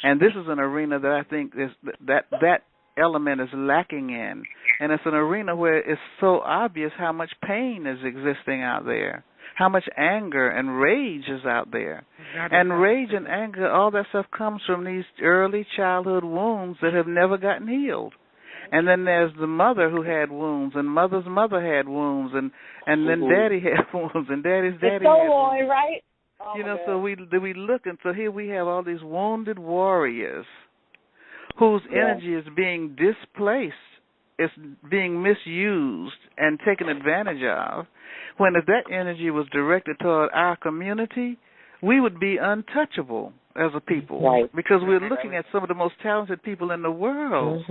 S3: and this is an arena that I think is that element is lacking in. And it's an arena where it's so obvious how much pain is existing out there, how much anger and rage is out there. And rage and anger, all that stuff comes from these early childhood wounds that have never gotten healed. And then there's the mother who had wounds, and mother's mother had wounds, and then daddy had wounds, and daddy's daddy had wounds.
S7: Right?
S3: So we look, and so here we have all these wounded warriors whose energy is being displaced. It's being misused and taken advantage of, when if that energy was directed toward our community, we would be untouchable as a people, because we're looking at some of the most talented people in the world,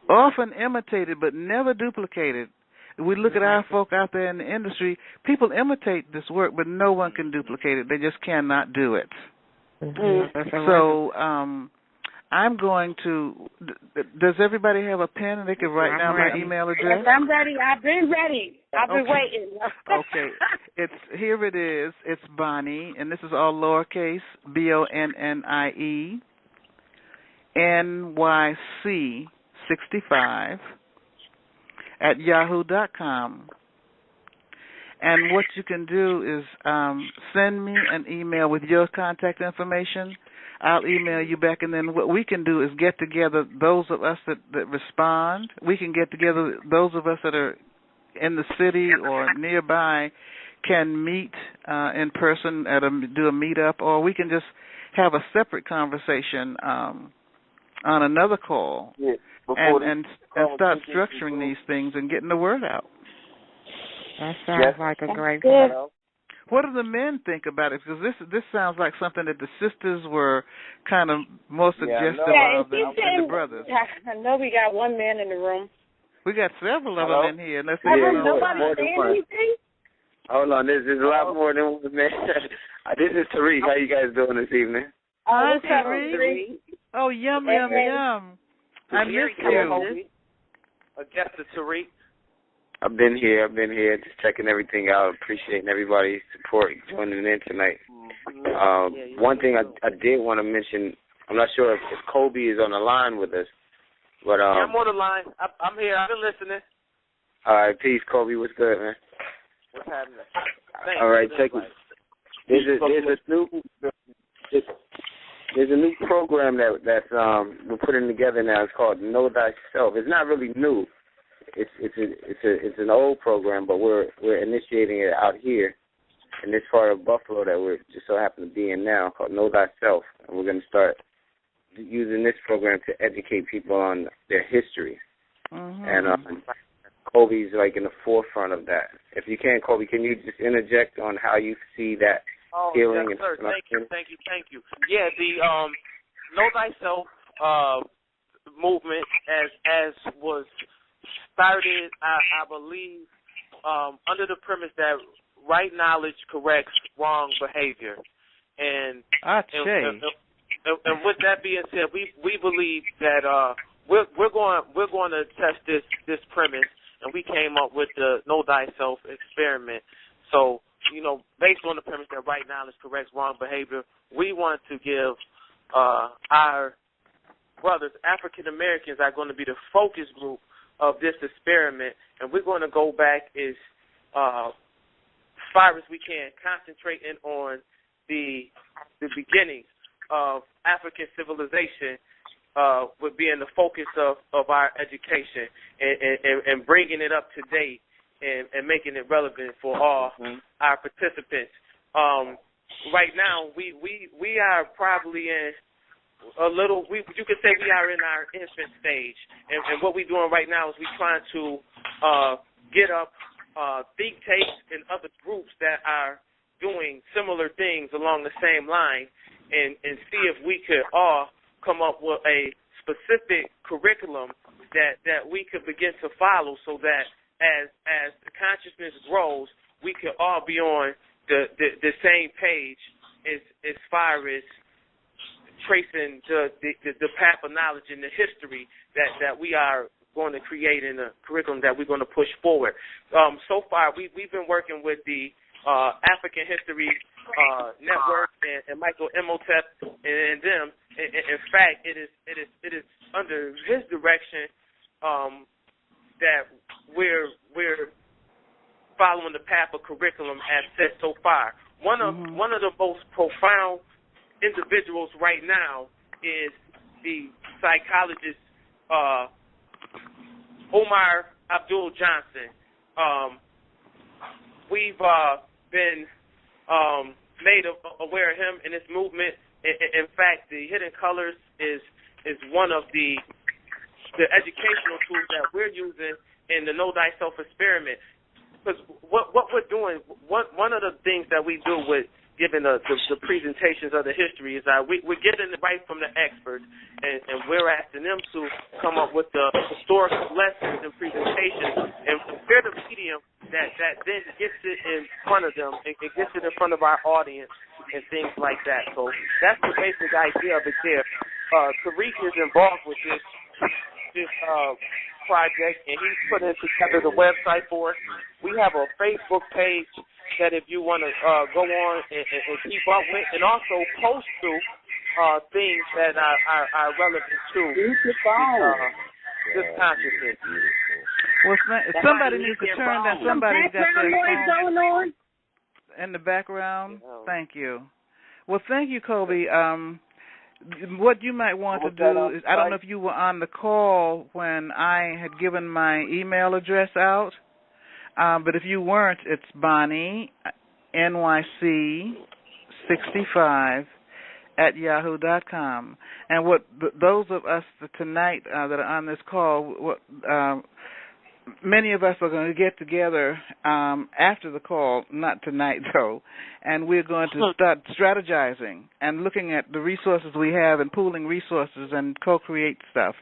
S3: often imitated but never duplicated. We look at our folk out there in the industry, people imitate this work, but no one can duplicate it. They just cannot do it. So I'm going to, does everybody have a pen and they can write down my email address?
S7: Yes, I'm ready. I've been ready. I've been waiting.
S3: Okay. Here it is. It's Bonnie, and this is all lowercase, BONNIE, NYC65 at yahoo.com. And what you can do is send me an email with your contact information. I'll email you back, and then what we can do is get together those of us that respond. We can get together those of us that are in the city or nearby can meet in person do a meetup, or we can just have a separate conversation on another call and start structuring these things and getting the word out.
S8: That sounds like a great plan.
S3: What do the men think about it? Because this sounds like something that the sisters were kind of more suggestive of than the brothers.
S7: I know we got one man in the room.
S3: We got several of them in here. Let's see.
S7: Nobody saying anything?
S2: Hold on, this is a lot more than one man. This is Tariq. How you guys doing this evening?
S3: Hi, Tariq. Oh, yum. I missed you.
S1: A guest of Tariq.
S2: I've been here, just checking everything out, appreciating everybody's support, joining in tonight. One thing I did want to mention, I'm not sure if Kobe is on the line with us, but
S1: I'm on the line. I'm here. I've been listening.
S2: All right, peace, Kobe. What's good, man?
S1: What's happening?
S2: All right, check it. There's a new. There's a new program that's we're putting together now. It's called Know Thyself. It's not really new. It's an old program, but we're initiating it out here in this part of Buffalo that we're just so happen to be in now, called Know Thyself, and we're going to start using this program to educate people on their history. Mm-hmm. And Kobe's like in the forefront of that. If you can, Kobe, can you just interject on how you see that healing?
S1: Yes, sir. Thank you. Yeah, the Know Thyself movement, as was started, I believe, under the premise that right knowledge corrects wrong behavior, and with that being said, we believe that we're going to test this premise, and we came up with the Know Thyself experiment. So, based on the premise that right knowledge corrects wrong behavior, we want to give our brothers, African Americans, are going to be the focus group of this experiment, and we're going to go back as far as we can, concentrating on the beginnings of African civilization, with being the focus of our education, and bringing it up to date and making it relevant for all our participants. Right now, we are probably in a little, you could say we are in our infant stage, and what we're doing right now is we're trying to get up think tanks and other groups that are doing similar things along the same line, and see if we could all come up with a specific curriculum that we could begin to follow, so that as the consciousness grows, we could all be on the same page as far as tracing the path of knowledge and the history that we are going to create in a curriculum that we're going to push forward. So far, we've been working with the African History Network and Michael Imhotep and them. In fact, it is under his direction that we're following the path of curriculum as set so far. One of the most profound individuals right now is the psychologist Omar Abdul Johnson. We've been made aware of him in this movement. In fact, the Hidden Colors is one of the educational tools that we're using in the Know Thyself experiment. Because what we're doing, one of the things that we do with giving the presentations of the history is that we're getting it right from the experts, and we're asking them to come up with the historical lessons and presentations, and we're the medium that then gets it in front of them, and it gets it in front of our audience and things like that. So that's the basic idea of it there. Tariq is involved with this project, and he's putting together the website for us. We have a Facebook page that if you want to go on and keep up with, and also post to things that are relevant to this consciousness.
S3: Well, somebody needs to turn down. Somebody's got their phone in the background. Thank you. Well, thank you, Kobe. What you might want to do is, I don't know if you were on the call when I had given my email address out, but if you weren't, it's Bonnie, NYC65 @yahoo.com. And what those of us tonight that are on this call, many of us are going to get together after the call, not tonight though, and we're going to start strategizing and looking at the resources we have and pooling resources and co-create stuff.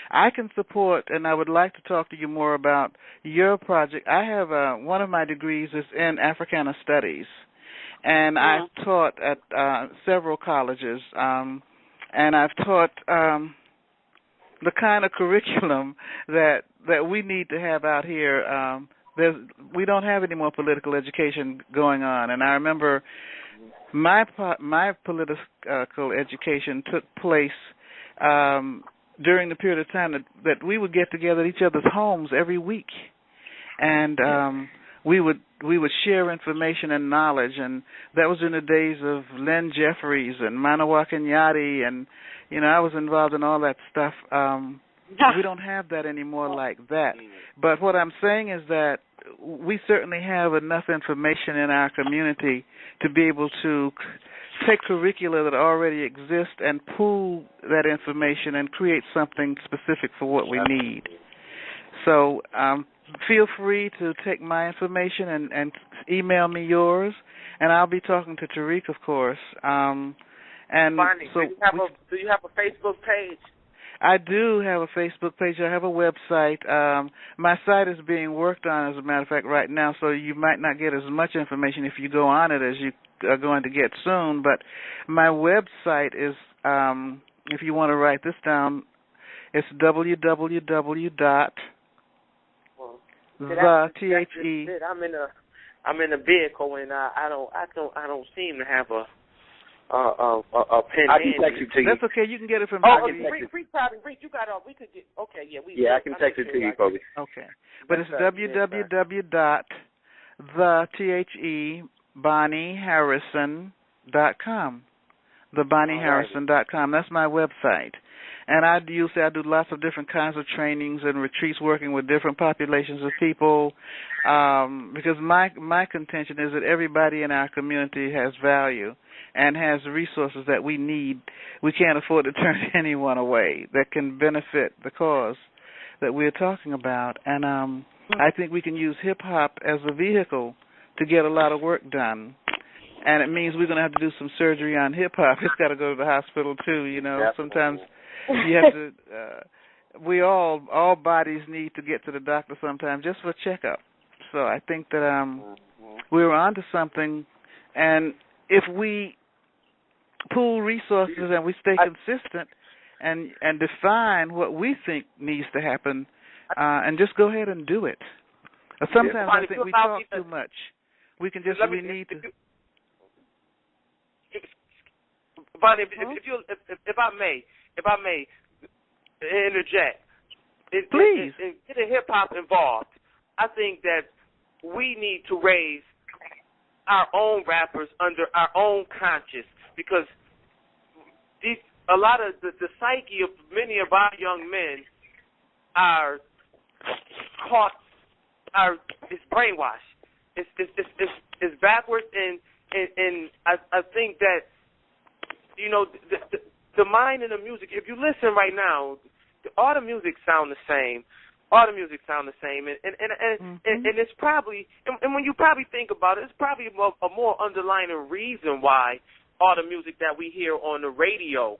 S3: I can support, and I would like to talk to you more about your project. I have one of my degrees is in Africana Studies, and I've taught at several colleges, and I've taught the kind of curriculum that we need to have out here. We don't have any more political education going on, and I remember my political education took place during the period of time that we would get together at each other's homes every week, and we would share information and knowledge, and that was in the days of Len Jeffries and Manawa Kenyati, and I was involved in all that stuff. We don't have that anymore like that. But what I'm saying is that we certainly have enough information in our community to be able to take curricula that already exist and pool that information and create something specific for what we need. So feel free to take my information and email me yours, and I'll be talking to Tariq, of course. And
S1: Bonnie,
S3: so
S1: do you have a Facebook page?
S3: I do have a Facebook page. I have a website. My site is being worked on, as a matter of fact, right now, so you might not get as much information if you go on it as you are going to get soon. But my website is, if you want to write this down, it's www.
S1: I'm in a vehicle, and I don't seem to have a pen.
S2: I can text it to you.
S3: That's okay. You can get it from.
S1: Reed, you got all. We could get. Okay, yeah, we.
S2: Yeah, I can text it to you, Kobe.
S3: Okay, but it's www.BonnieHarrison.com. TheBonnieHarrison.com. That's my website. And I do lots of different kinds of trainings and retreats working with different populations of people, because my contention is that everybody in our community has value and has resources that we need. We can't afford to turn anyone away that can benefit the cause that we're talking about. And I think we can use hip-hop as a vehicle to get a lot of work done. And it means we're going to have to do some surgery on hip-hop. It's got to go to the hospital, too, Sometimes you have to, all bodies need to get to the doctor sometimes just for a checkup. So I think that we were onto something, and if we pool resources and we stay consistent and define what we think needs to happen, and just go ahead and do it. Sometimes I think we talk too much. We need to.
S1: Bonnie, if I may interject,
S3: please.
S1: Getting hip hop involved, I think that we need to raise our own rappers under our own conscience, because a lot of the psyche of many of our young men is brainwashed. It's backwards, and I think that the mind and the music. If you listen right now, all the music sound the same. And it's probably, and when you probably think about it, it's probably a more underlying reason why all the music that we hear on the radio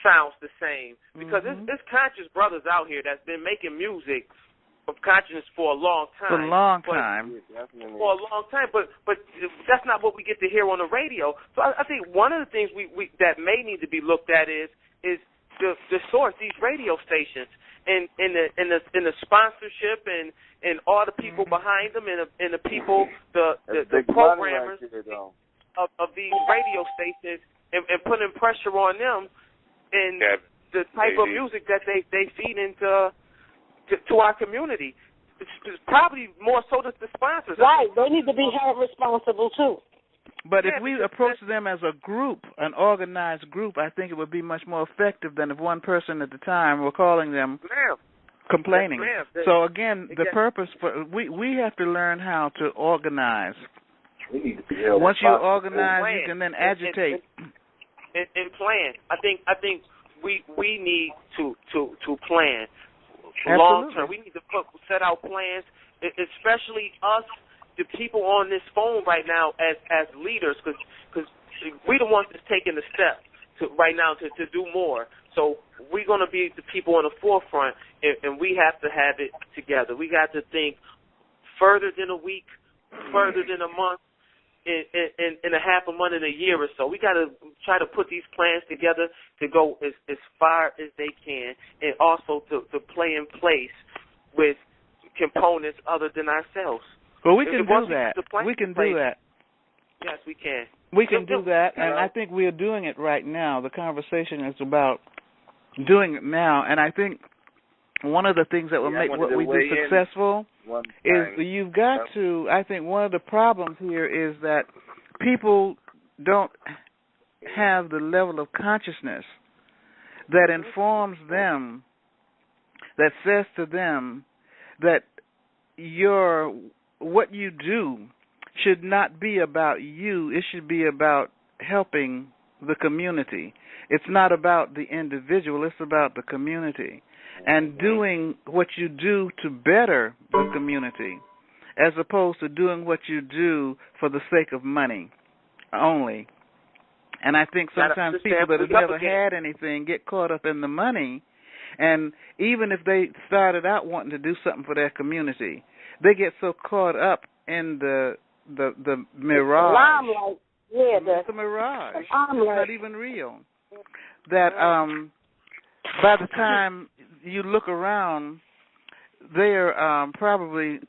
S1: sounds the same. Because there's conscious brothers out here that's been making music of consciousness for a long time.
S3: For a long time,
S1: but that's not what we get to hear on the radio. So I think one of the things we that may need to be looked at is the source, these radio stations, and the sponsorship and all the people behind them, and the people, the programmers of these radio stations, and putting pressure on them and the type of music that they feed into to our community. It's probably more so than the sponsors.
S7: Right, they need to be held responsible too.
S3: But if we approach them as a group, an organized group, I think it would be much more effective than if one person at the time were calling them complaining. So again, the purpose for we have to learn how to organize. Once you organize, you can then agitate
S1: and plan. I think we need to plan long term. We need to set out plans, especially us, the people on this phone right now as leaders, because we're the ones that's taking the step right now to do more. So we're going to be the people on the forefront, and we have to have it together. We got to think further than a week, further than a month, in a half a month, in a year or so. We got to try to put these plans together to go as far as they can, and also to play in place with components other than ourselves.
S3: Well, we can do that. We can do that.
S1: Yes, we can.
S3: We can do that, and I think we are doing it right now. The conversation is about doing it now, and I think one of the things that will make what we do successful is you've got to, I think one of the problems here is that people don't have the level of consciousness that informs them, that says to them that what you do should not be about you. It should be about helping the community. It's not about the individual. It's about the community and doing what you do to better the community as opposed to doing what you do for the sake of money only. And I think sometimes people that have never had anything get caught up in the money, and even if they started out wanting to do something for their community, they get so caught up in the mirage. It's a mirage. It's not even real. That by the time you look around, they're probably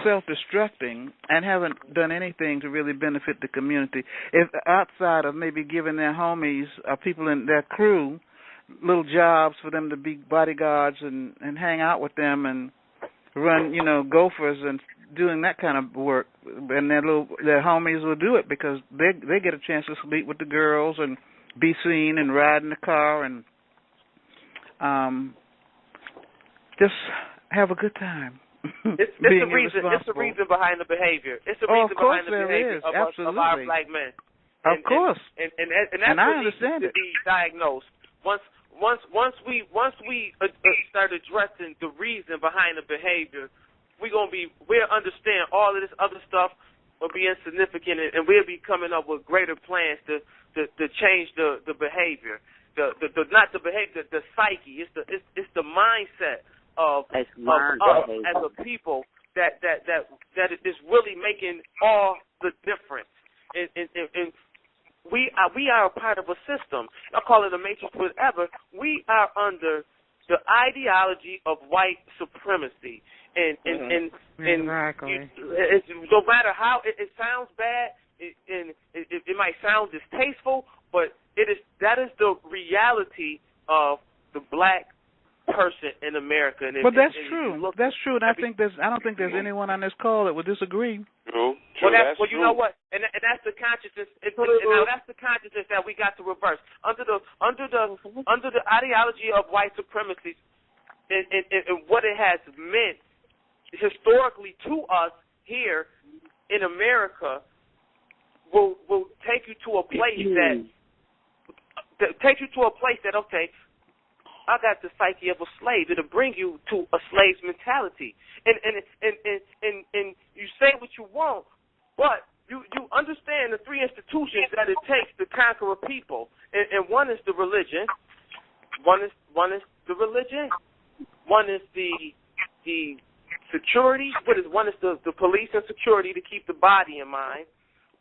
S3: self-destructing and haven't done anything to really benefit the community. If outside of maybe giving their homies or people in their crew little jobs for them to be bodyguards and hang out with them and run, gophers and doing that kind of work, and their homies will do it because they get a chance to sleep with the girls and be seen and ride in the car and just have a good time.
S1: It's a reason. It's a reason behind the behavior. It's a reason behind the behavior of our black men.
S3: Of course.
S1: And that's
S3: I understand
S1: it. To be diagnosed. Once we start addressing the reason behind the behavior, we'll understand all of this other stuff will be insignificant, and we'll be coming up with greater plans to change the behavior. Not the behavior, the psyche. It's the mindset of us as a people that is really making all the difference. And we are a part of a system. I call it a matrix, whatever. We are under the ideology of white supremacy, and
S8: exactly.
S1: No matter how it sounds bad, it might sound distasteful, but that is the reality of the black person in America.
S3: But that's true. That's true, and I don't think there's anyone on this call that would disagree.
S5: True.
S1: Well, you know what? And that's the consciousness. Now that's the consciousness that we got to reverse under the ideology of white supremacy, and what it has meant historically to us here in America will take you to a place that okay, I got the psyche of a slave. It'll bring you to a slave's mentality, and you say what you want, but you understand the three institutions that it takes to conquer a people, and one is the religion, one is the religion, one is the security. One is the police and security to keep the body in mind.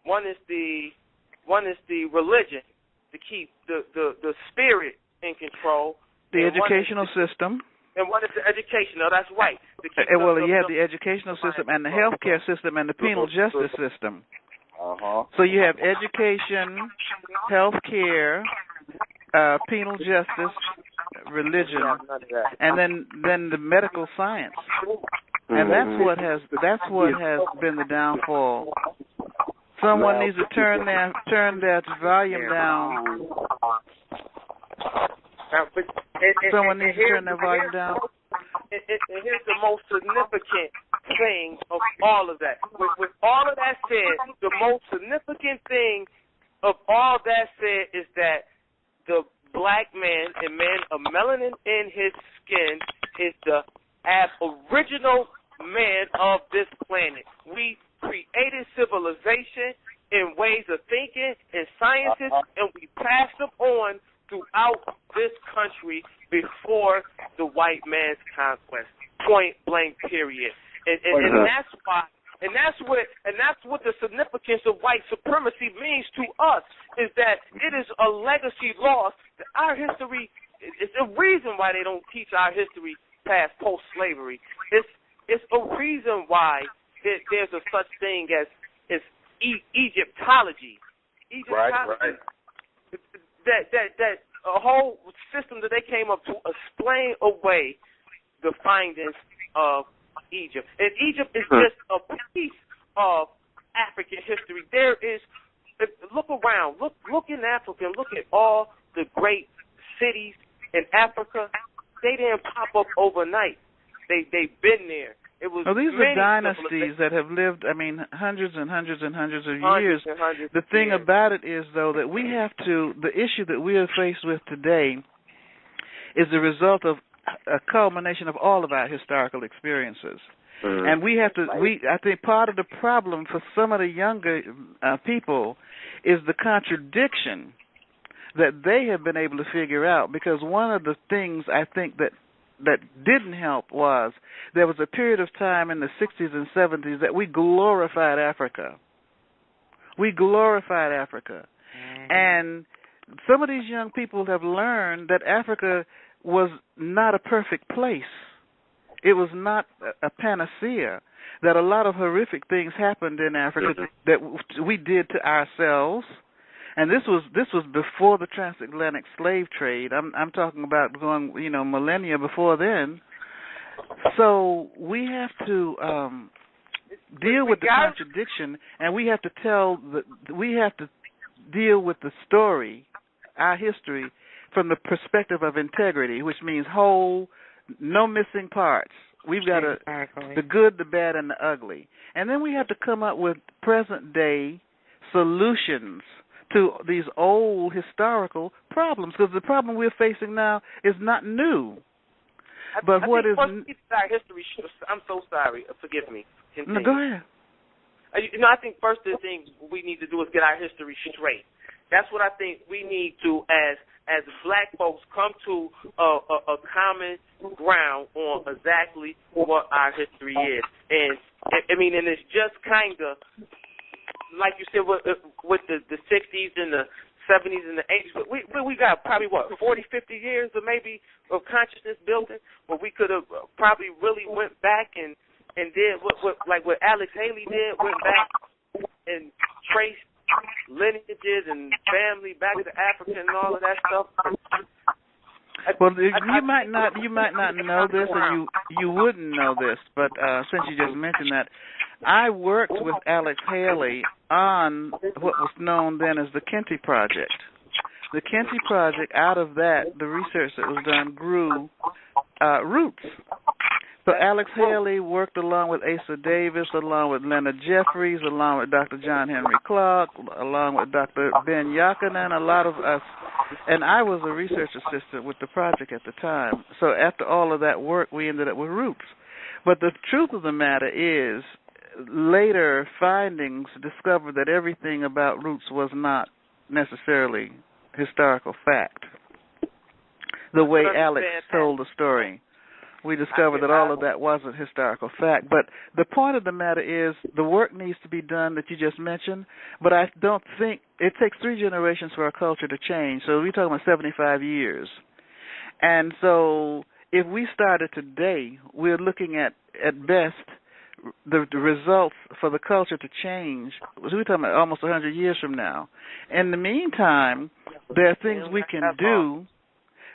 S1: One is the religion to keep the spirit in control.
S3: The educational system.
S1: And what is the education? No, that's right.
S3: The educational system and the healthcare system and the penal justice system. So you have education, healthcare, penal justice, religion, and then the medical science. And that's what has been the downfall. Someone needs to turn their volume down. Someone needs to turn their volume down.
S1: And here's the most significant thing of all of that. With all of that said, the most significant thing of all that said is that the black man and man of melanin in his skin is the original man of this planet. We created civilization in ways of thinking and sciences, and we passed them on throughout this country before the white man's conquest. Point blank, period. And that's why, and that's what the significance of white supremacy means to us, is that it is a legacy lost. Our history is a reason why they don't teach our history past post-slavery. It's a reason why there's a such thing as Egyptology.
S5: Right.
S1: That a whole system that they came up to explain away the findings of Egypt. And Egypt is just a piece of African history. There is, look around, look in Africa, and look at all the great cities in Africa. They didn't pop up overnight. They've been there. It was
S3: these are dynasties that have lived, hundreds and hundreds and hundreds of years. The thing about it is, though, that we have to, the issue that we are faced with today is the result of a culmination of all of our historical experiences. And we have to, I think part of the problem for some of the younger people is the contradiction that they have been able to figure out, because one of the things I think that didn't help was there was a period of time in the 60s and 70s that we glorified Africa. We glorified Africa. And some of these young people have learned that Africa was not a perfect place. It was not a panacea, that a lot of horrific things happened in Africa that we did to ourselves. And this was before the transatlantic slave trade. I'm talking about going, millennia before then. So we have to deal with the contradiction, and we have to deal with the story, our history, from the perspective of integrity, which means whole, no missing parts. We've got the good, the bad, and the ugly. And then we have to come up with present-day solutions to these old historical problems, because the problem we're facing now is not new. But what is
S1: our history? I'm so sorry. Forgive me.
S3: No, go ahead.
S1: I think first the thing we need to do is get our history straight. That's what I think we need to, as black folks, come to a common ground on exactly what our history is. And it's just kind of like you said with the 60s and the 70s and the 80s. We got probably, 40, 50 years or maybe of consciousness building, where we could have probably really went back and did what Alex Haley did, went back and traced lineages and family back to Africa and all of that stuff.
S3: Well, you might not know this, or you wouldn't know this, but since you just mentioned that, I worked with Alex Haley on what was known then as the Kenty Project. The Kenty Project, out of that, the research that was done grew roots. So Alex Haley worked along with Asa Davis, along with Leonard Jeffries, along with Dr. John Henry Clark, along with Dr. Ben Yakinen, a lot of us. And I was a research assistant with the project at the time. So after all of that work, we ended up with roots. But the truth of the matter is, later findings discovered that everything about roots was not necessarily historical fact. The way Alex told the story, we discovered that all of that wasn't historical fact. But the point of the matter is, the work needs to be done that you just mentioned, but I don't think it takes 3 generations for our culture to change. So we're talking about 75 years. And so if we started today, we're looking at best, the results for the culture to change, we're talking about almost 100 years from now. In the meantime, there are things we can do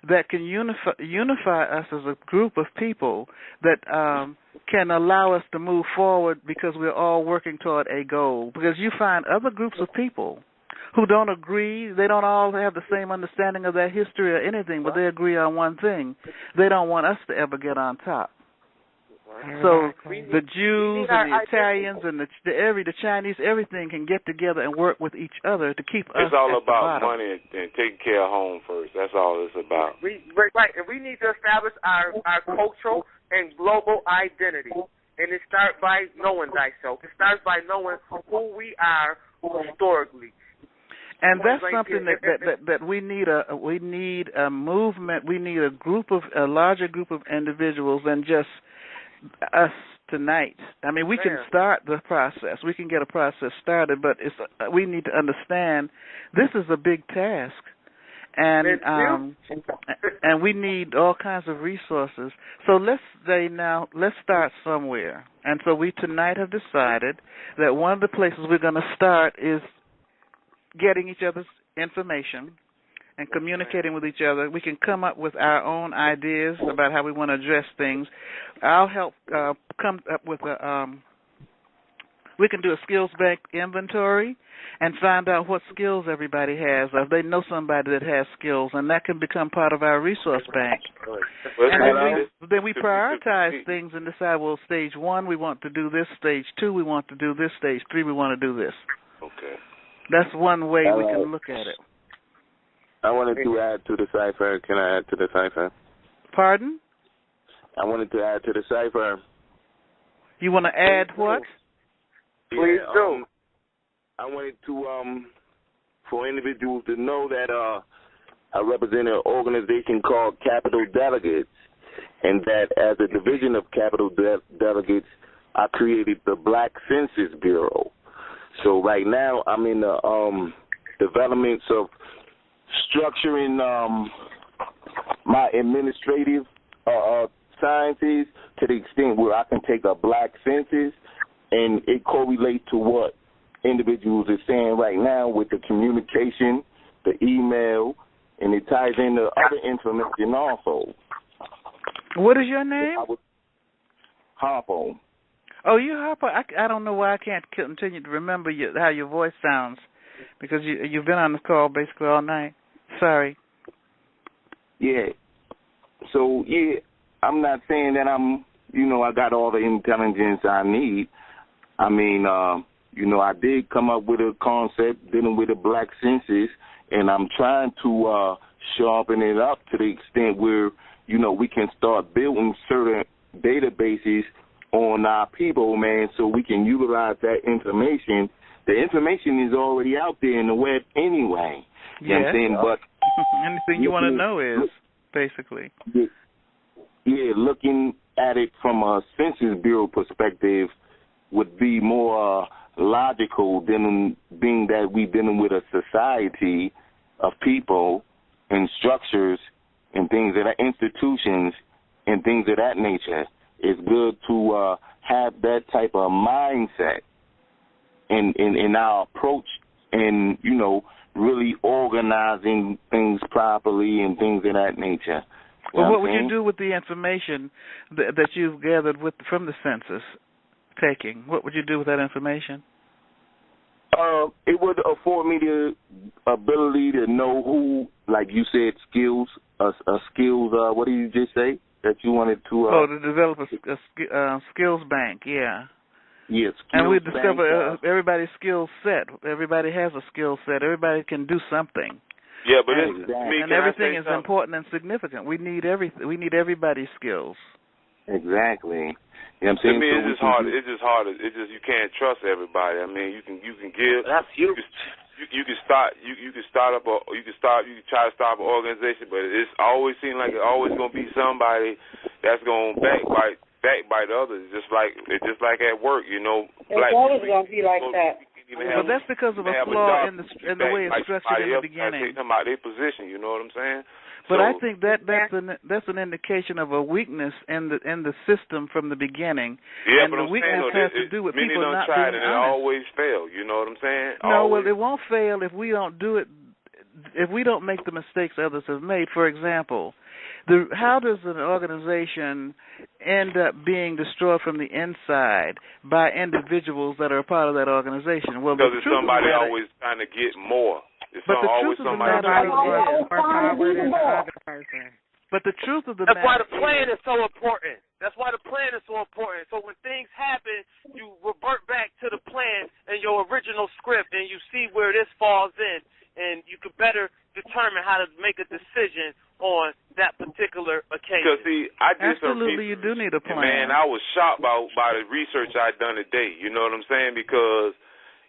S3: that can unify us as a group of people that can allow us to move forward, because we're all working toward a goal. Because you find other groups of people who don't agree, they don't all have the same understanding of their history or anything, but they agree on one thing: they don't want us to ever get on top. So the Jews and the Italians and the Chinese, everything can get together and work with each other to keep us
S9: It's all
S3: at
S9: about
S3: the bottom.
S9: money and taking care of home first. That's all it's about.
S1: Right, and we need to establish our cultural and global identity. And it starts by knowing thyself. It starts by knowing who we are historically.
S3: And that's something that we need a movement. We need a larger group of individuals than just us tonight. We can start the process. We can get a process started, but we need to understand this is a big task, and we need all kinds of resources. So let's start somewhere. And so we tonight have decided that one of the places we're going to start is getting each other's information, and communicating with each other, we can come up with our own ideas about how we want to address things. I'll help come up with we can do a skills bank inventory and find out what skills everybody has. If they know somebody that has skills, and that can become part of our resource bank. And then we prioritize things and decide, well, stage 1, we want to do this. Stage 2, we want to do this. Stage 3, we want to do this.
S9: Okay.
S3: That's one way we can look at it.
S5: I wanted to add to the cipher. Can I add to the cipher?
S3: Pardon?
S5: I wanted to add to the cipher.
S3: You want to add what?
S2: Please do.
S5: I wanted to, for individuals to know that I represent an organization called Capital Delegates, and that as a division of Capital Delegates, I created the Black Census Bureau. So right now I'm in the developments of structuring my administrative sciences to the extent where I can take a black census and it correlates to what individuals are saying right now with the communication, the email, and it ties into other information also.
S3: What is your name?
S5: Harpo.
S3: Oh, you Harpo. I don't know why I can't continue to remember how your voice sounds, because you've been on the call basically all night. Sorry. Yeah.
S5: So, yeah, I'm not saying that I got all the intelligence I need. I mean, I did come up with a concept dealing with a black census, and I'm trying to sharpen it up to the extent where, we can start building certain databases on our people, man, so we can utilize that information. The information is already out there in the web anyway.
S3: Yeah.
S5: You know what I'm saying? But
S3: anything you want to know is, basically.
S5: Yeah, looking at it from a Census Bureau perspective would be more logical than being that we're dealing with a society of people and structures and things that are institutions and things of that nature. It's good to have that type of mindset in our approach and, really organizing things properly and things of that nature.
S3: Well, what would you do with the information that you've gathered from the census taking? What would you do with that information?
S5: It would afford me the ability to know who, like you said, skills, what did you just say that you wanted to?
S3: To develop a skills bank, yeah.
S5: Yes,
S3: and we discover everybody's skill set. Everybody has a skill set. Everybody can do something.
S9: Yeah, but
S3: everything is important and significant. We need everything. We need everybody's skills.
S5: Exactly. You know what I'm saying?
S9: To me, it's just hard. It's just hard. It's just you can't trust everybody. I mean, you can give.
S1: That's huge.
S9: You can try to start an organization, but it's always seems like it's always gonna be somebody that's gonna backbite others. It's just like at work,
S7: It's always gonna be like that.
S3: But that's because of a flaw in the way it's structured in the beginning.
S9: Talking about their position, you know what I'm saying?
S3: But I think that's an indication of a weakness in the system from the beginning.
S9: Yeah,
S3: and
S9: but
S3: the weakness has to do with people not being honest.
S9: Many done tried and it always fail. You know what I'm saying?
S3: No, well, it won't fail if we don't do it. If we don't make the mistakes others have made. For example, how does an organization end up being destroyed from the inside by individuals that are a part of that organization? Well,
S9: because it's somebody always trying to get more.
S3: But the truth of the matter is, but the truth of the matter.
S1: That's why the plan is so important. That's why the plan is so important. So when things happen, you revert back to the plan and your original script, and you see where this falls in, and you can better determine how to make a decision on that particular occasion.
S9: Because see, I did
S3: absolutely, you do need a plan.
S9: Man, I was shocked by the research I done today. You know what I'm saying? Because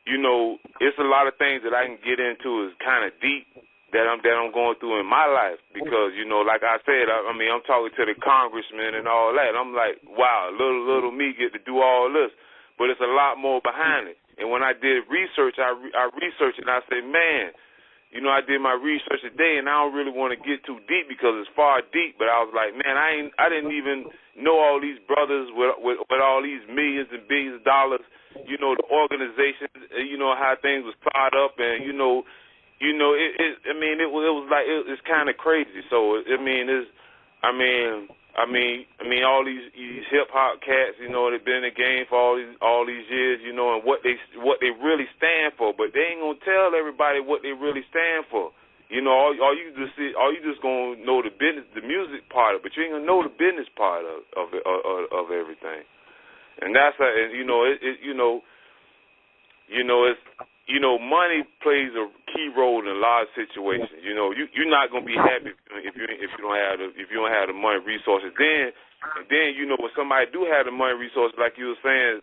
S9: it's a lot of things that I can get into is kind of deep that I'm going through in my life because, like I said, I'm talking to the congressman and all that. I'm like, wow, little me get to do all this. But it's a lot more behind it. And when I did research, I researched it and I said, man, I did my research today and I don't really want to get too deep because it's far deep. But I was like, man, I didn't even know all these brothers with all these millions and billions of dollars. The organization, how things was thought up, and you you know, it was like it's kind of crazy. So all these hip hop cats, you know, they've been in the game for all these years, you know, and what they really stand for, but they ain't gonna tell everybody what they really stand for. You know, all you just gonna know the business, the music part of it, but you ain't gonna know the business part of everything. And that's how, and money plays a key role in a lot of situations. You know, you're not gonna be happy if you don't have the money resources. Then you know, when somebody do have the money resources, like you were saying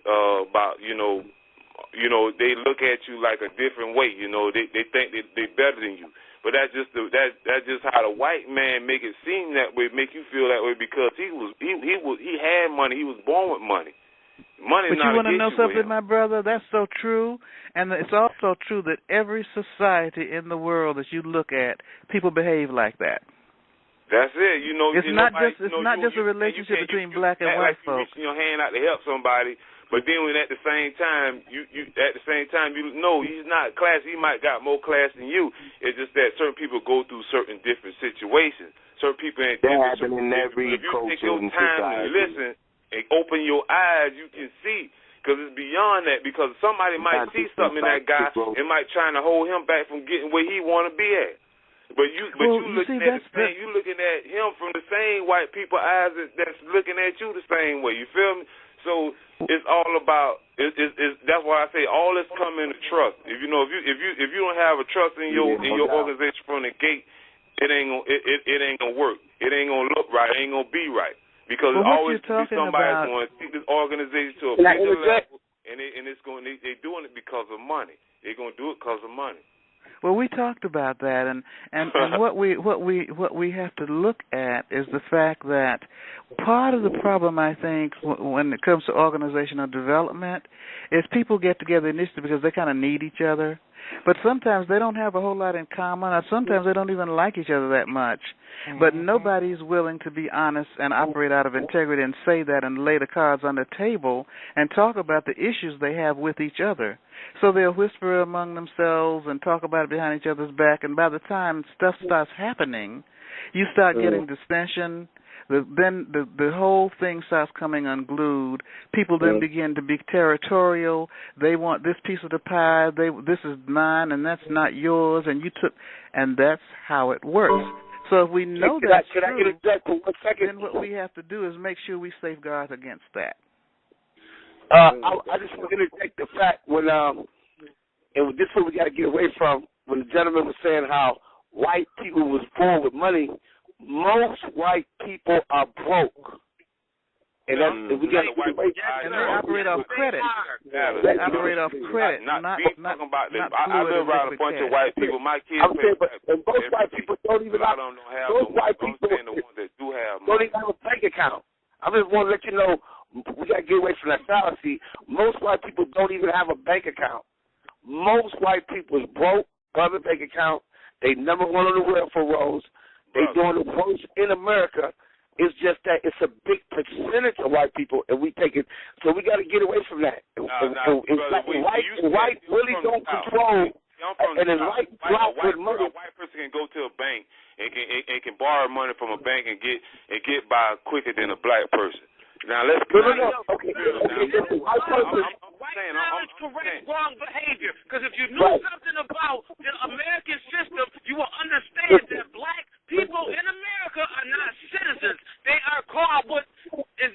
S9: about they look at you like a different way. You know, they think they better than you. But that's just how the white man make it seem that way, make you feel that way, because he had money, he was born with money. Money's
S3: but
S9: not
S3: you want to know something, my brother? That's so true, and it's also true that every society in the world that you look at, people behave like that.
S9: That's it. You know,
S3: it's not just a relationship between black and white folks.
S9: You're reaching your hand out to help somebody. But then when at the same time you know he's not classy, he might got more class than you. It's just that certain people go through certain different situations. Certain people ain't different.
S5: In every
S9: if you take your time to listen and open your eyes, you can see, because it's beyond that. Because somebody might see something in that guy and might trying to hold him back from getting where he want to be at. But you looking at him from the same white people eyes that's looking at you the same way. You feel me? So it's all about. That's why I say all this come into trust. If you don't have a trust in your organization from the gate, it ain't gonna work. It ain't gonna look right. It ain't gonna be right, because it's always be somebody that's going to take this organization to a bigger level, and they doing it because of money. They're gonna do it because of money.
S3: Well, we talked about that, and what we have to look at is the fact that part of the problem, I think, when it comes to organizational development, is people get together initially because they kind of need each other, but sometimes they don't have a whole lot in common, or sometimes they don't even like each other that much. Mm-hmm. But nobody's willing to be honest and operate out of integrity and say that and lay the cards on the table and talk about the issues they have with each other. So they'll whisper among themselves and talk about it behind each other's back, and by the time stuff starts happening, you start getting dissension. Then the whole thing starts coming unglued. People then begin to be territorial. They want this piece of the pie. This is mine, and that's not yours. And that's how it works. So if we know that's true, then what we have to do is make sure we safeguard against that.
S2: I just want to interject the fact when and this is what we got to get away from, when the gentleman was saying how white people was born with money. Most white people are broke, and we got to get away from that.
S3: And they operate off credit. They operate off credit, not
S9: talking about this. I live around a bunch of white people. My kids,
S2: and most white people don't even have. Most white people
S9: the ones that do have
S2: don't even have a bank account. I just want to let you know, we got to get away from that fallacy. Most white people don't even have a bank account. Most white people is broke, have a bank account. They number one on the welfare rolls. They doing the worst in America. It's just that it's a big percentage of white people, and we take it. So we got to get away from that. White really don't control. And then white drop with money.
S9: A white person can go to a bank and can borrow money from a bank and get by quicker than a black person. Now let's go.
S1: Okay. White knowledge corrects wrong behavior. Because if you knew something about the American system, you will understand that black people in America are not citizens. They are called what is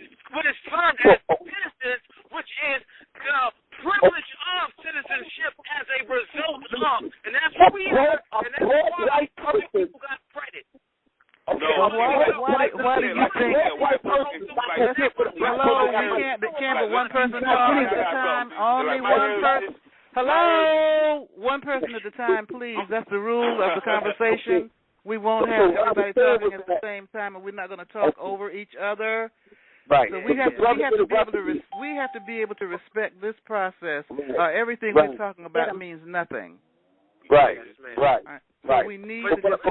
S1: termed as citizens, which is the privilege of citizenship as a result of. And that's what we are. And that's why white people got credit.
S3: Okay. Why do you think? Hello, we can't but one person talk at a time. Only one person. Hello, one person at a time, please. That's the rule of the conversation. We won't have everybody talking at the same time, and we're not going to talk over each other.
S2: Right.
S3: So we have to be able to respect this process. Everything we're talking about means nothing.
S2: Right.
S3: So we need to look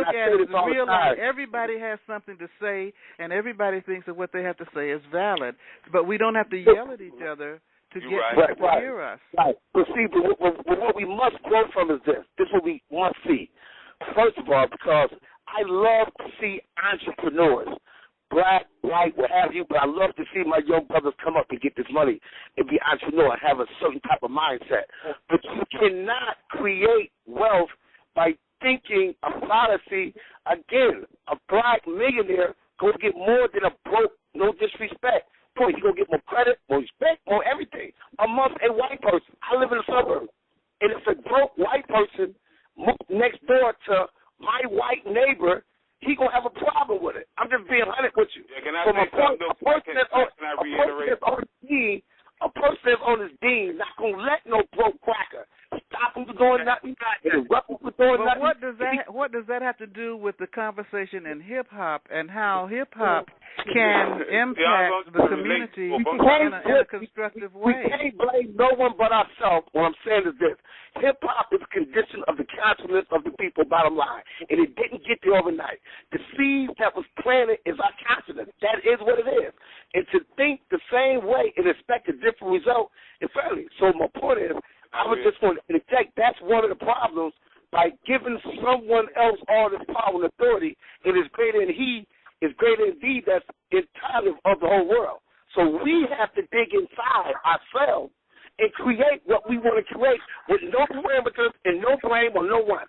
S3: at it and realize everybody has something to say, and everybody thinks that what they have to say is valid. But we don't have to yell at each other to
S9: You
S3: get
S9: right.
S3: people to hear us.
S2: Right. But see, what we must grow from is this. This is what we must see. First of all, because I love to see entrepreneurs, black, white, what have you, but I love to see my young brothers come up and get this money and be entrepreneur and have a certain type of mindset. But you cannot create wealth by thinking a policy. Again, a black millionaire going to get more than a broke, no disrespect. Boy, he's going to get more credit, more respect, more everything amongst a white person. I live in a suburb, and if a broke white person moved next door to my white neighbor, he going to have a problem with it. I'm just being honest with you.
S9: Yeah, can I say something, though? Can I reiterate?
S2: A person that's on his dean not going to let no broke cracker stop him from doing nothing, interrupt him from doing nothing.
S3: What does that have to do with the conversation in hip hop and how hip hop can impact the community in a constructive way?
S2: We can't blame no one but ourselves. What I'm saying is this: hip hop is a condition of the consciousness of the people. Bottom line, and it didn't get there overnight. The seed that was planted is our consciousness. That is what it is. And to think the same way and expect a different result is fairly. So my point is, I was just going to interject. That's one of the problems by giving someone else all this power and authority. It is greater than he is greater indeed. That's entirely of the whole world. So we have to dig inside ourselves and create what we want to create with no parameters and no blame on no one.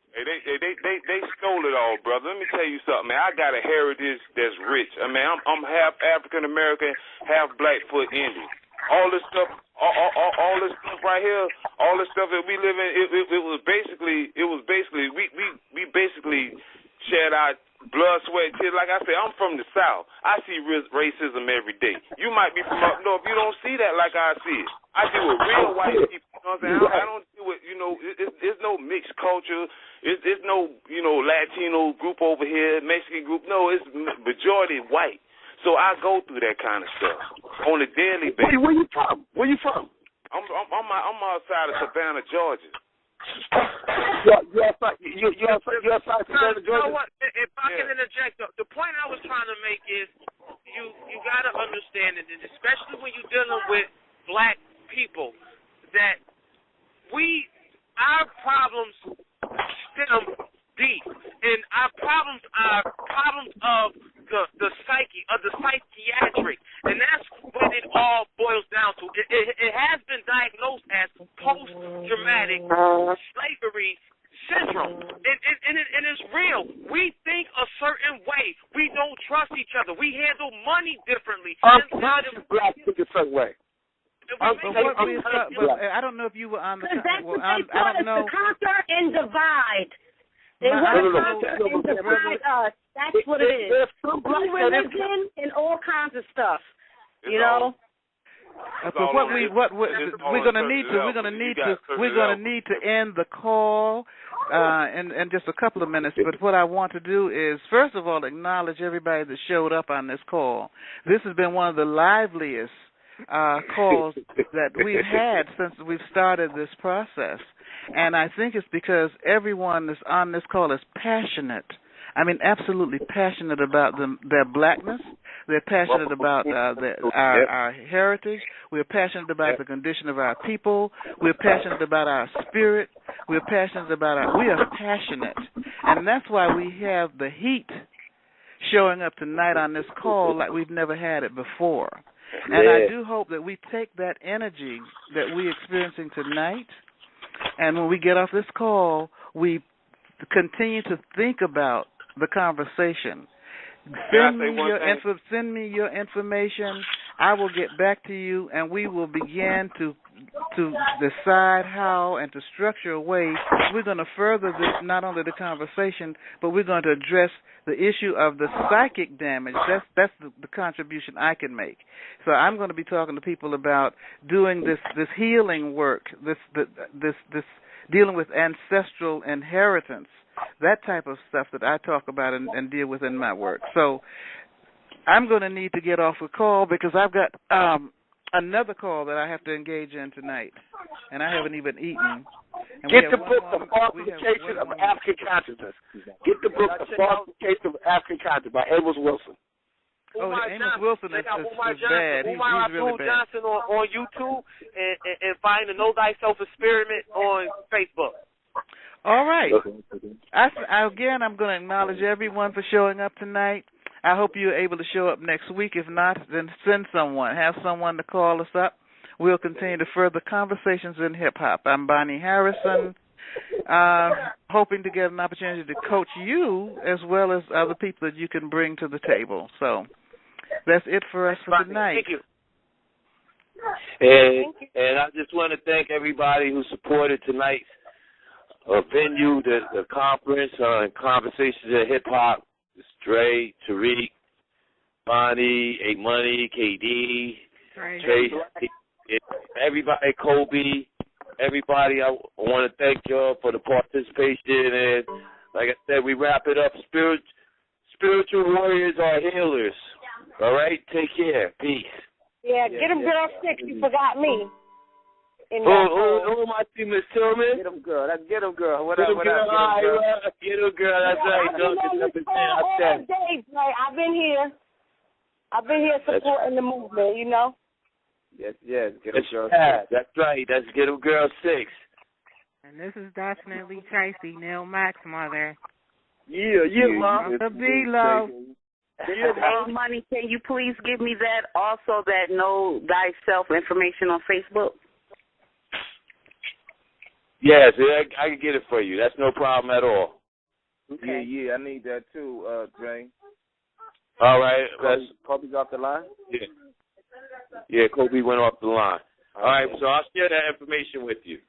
S9: Hey, they stole it all, brother. Let me tell you something, man. I got a heritage that's rich. I mean, I'm half African American, half Blackfoot Indian. All this stuff, all this stuff right here, all this stuff that we live in, it was basically we basically shed our blood, sweat, tears. Like I said, I'm from the South. I see racism every day. You might be from up north. You don't see that like I see it. I deal with real white people. You know what I'm saying? I don't deal with, it's no mixed culture. It's no, Latino group over here, Mexican group. No, it's majority white. So I go through that kind of stuff on a daily basis.
S2: Where you from? Where you from?
S9: I'm outside of Savannah, Georgia.
S2: You're outside Savannah, Georgia.
S1: You know what? If I can interject, the point I was trying to make is you got to understand it, and especially when you're dealing with black people, that our problems stem deep, and our problems are problems of the psyche, of the psychiatric, and that's what it all boils down to. It has been diagnosed as post-traumatic slavery syndrome, and it's real. We think a certain way. We don't trust each other. We handle money differently.
S2: Unconscious black think a certain way.
S3: I don't know if you were on the.
S10: Because that's what they taught us, to conquer and divide. They want to conquer and divide us. That's what it is. Religion and all kinds of stuff. You know.
S3: So we're gonna need to end the call in just a couple of minutes. But what I want to do is, first of all, acknowledge everybody that showed up on this call. This has been one of the liveliest calls that we've had since we've started this process. And I think it's because everyone that's on this call is passionate. I mean, absolutely passionate about their blackness. They're passionate about our heritage. We're passionate about the condition of our people. We're passionate about our spirit. We're passionate about we are passionate. And that's why we have the heat showing up tonight on this call like we've never had it before. And I do hope that we take that energy that we're experiencing tonight, and when we get off this call, we continue to think about the conversation. Send me your information. I will get back to you, and we will begin to decide how and to structure a way we're going to further this, not only the conversation, but we're going to address the issue of the psychic damage. That's the contribution I can make. So I'm going to be talking to people about doing this healing work, this dealing with ancestral inheritance, that type of stuff that I talk about and deal with in my work. So I'm going to need to get off a call because I've got another call that I have to engage in tonight, and I haven't even eaten. And
S2: get the book, The Falsification of African Consciousness. Get the book, The Falsification of African Consciousness by Amos Wilson.
S3: Amos Wilson is bad. He's really bad.
S1: Johnson on YouTube and find the Know Thyself Experiment on Facebook.
S3: All right. Again, I'm going to acknowledge everyone for showing up tonight. I hope you're able to show up next week. If not, then send someone. Have someone to call us up. We'll continue to further conversations in hip-hop. I'm Bonnie Harrison, hoping to get an opportunity to coach you as well as other people that you can bring to the table. So that's it for us for tonight.
S1: Thank you.
S2: And I just want to thank everybody who supported tonight's venue, the conference, and Conversations in Hip-Hop. Dre, Tariq, Bonnie, A Money, KD, Tracy, everybody, Kobe, everybody. I want to thank y'all for the participation. And like I said, we wrap it up. Spiritual warriors are healers. All right? Take care. Peace.
S10: Yeah, get them, girl 6. You forgot me.
S2: Oh, my team is Tillman.
S1: Get them, girl. Get them, girl. What
S2: up?
S1: Get them,
S2: girl. That's right.
S10: I've been here supporting the movement, you know.
S1: Yes. Get them, girl.
S2: That's right. That's Get them, girl 6.
S8: And this is definitely Tracy, Neil Mac's mother.
S2: Yeah, Mom.
S8: The B-Lo.
S4: Hey, Money, can you please give me that, also that Know Thyself information on Facebook?
S2: Yes, I can get it for you. That's no problem at all.
S1: Okay. Yeah, I need that too, Dre.
S2: All right.
S1: Kobe's off the line?
S2: Yeah, Kobe went off the line. All right, so I'll share that information with you.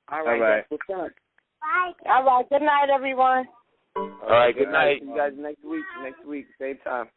S4: All right.
S10: What's up? Bye. All right. Good night, everyone.
S2: All right. Good night.
S1: See you guys next week. Same time.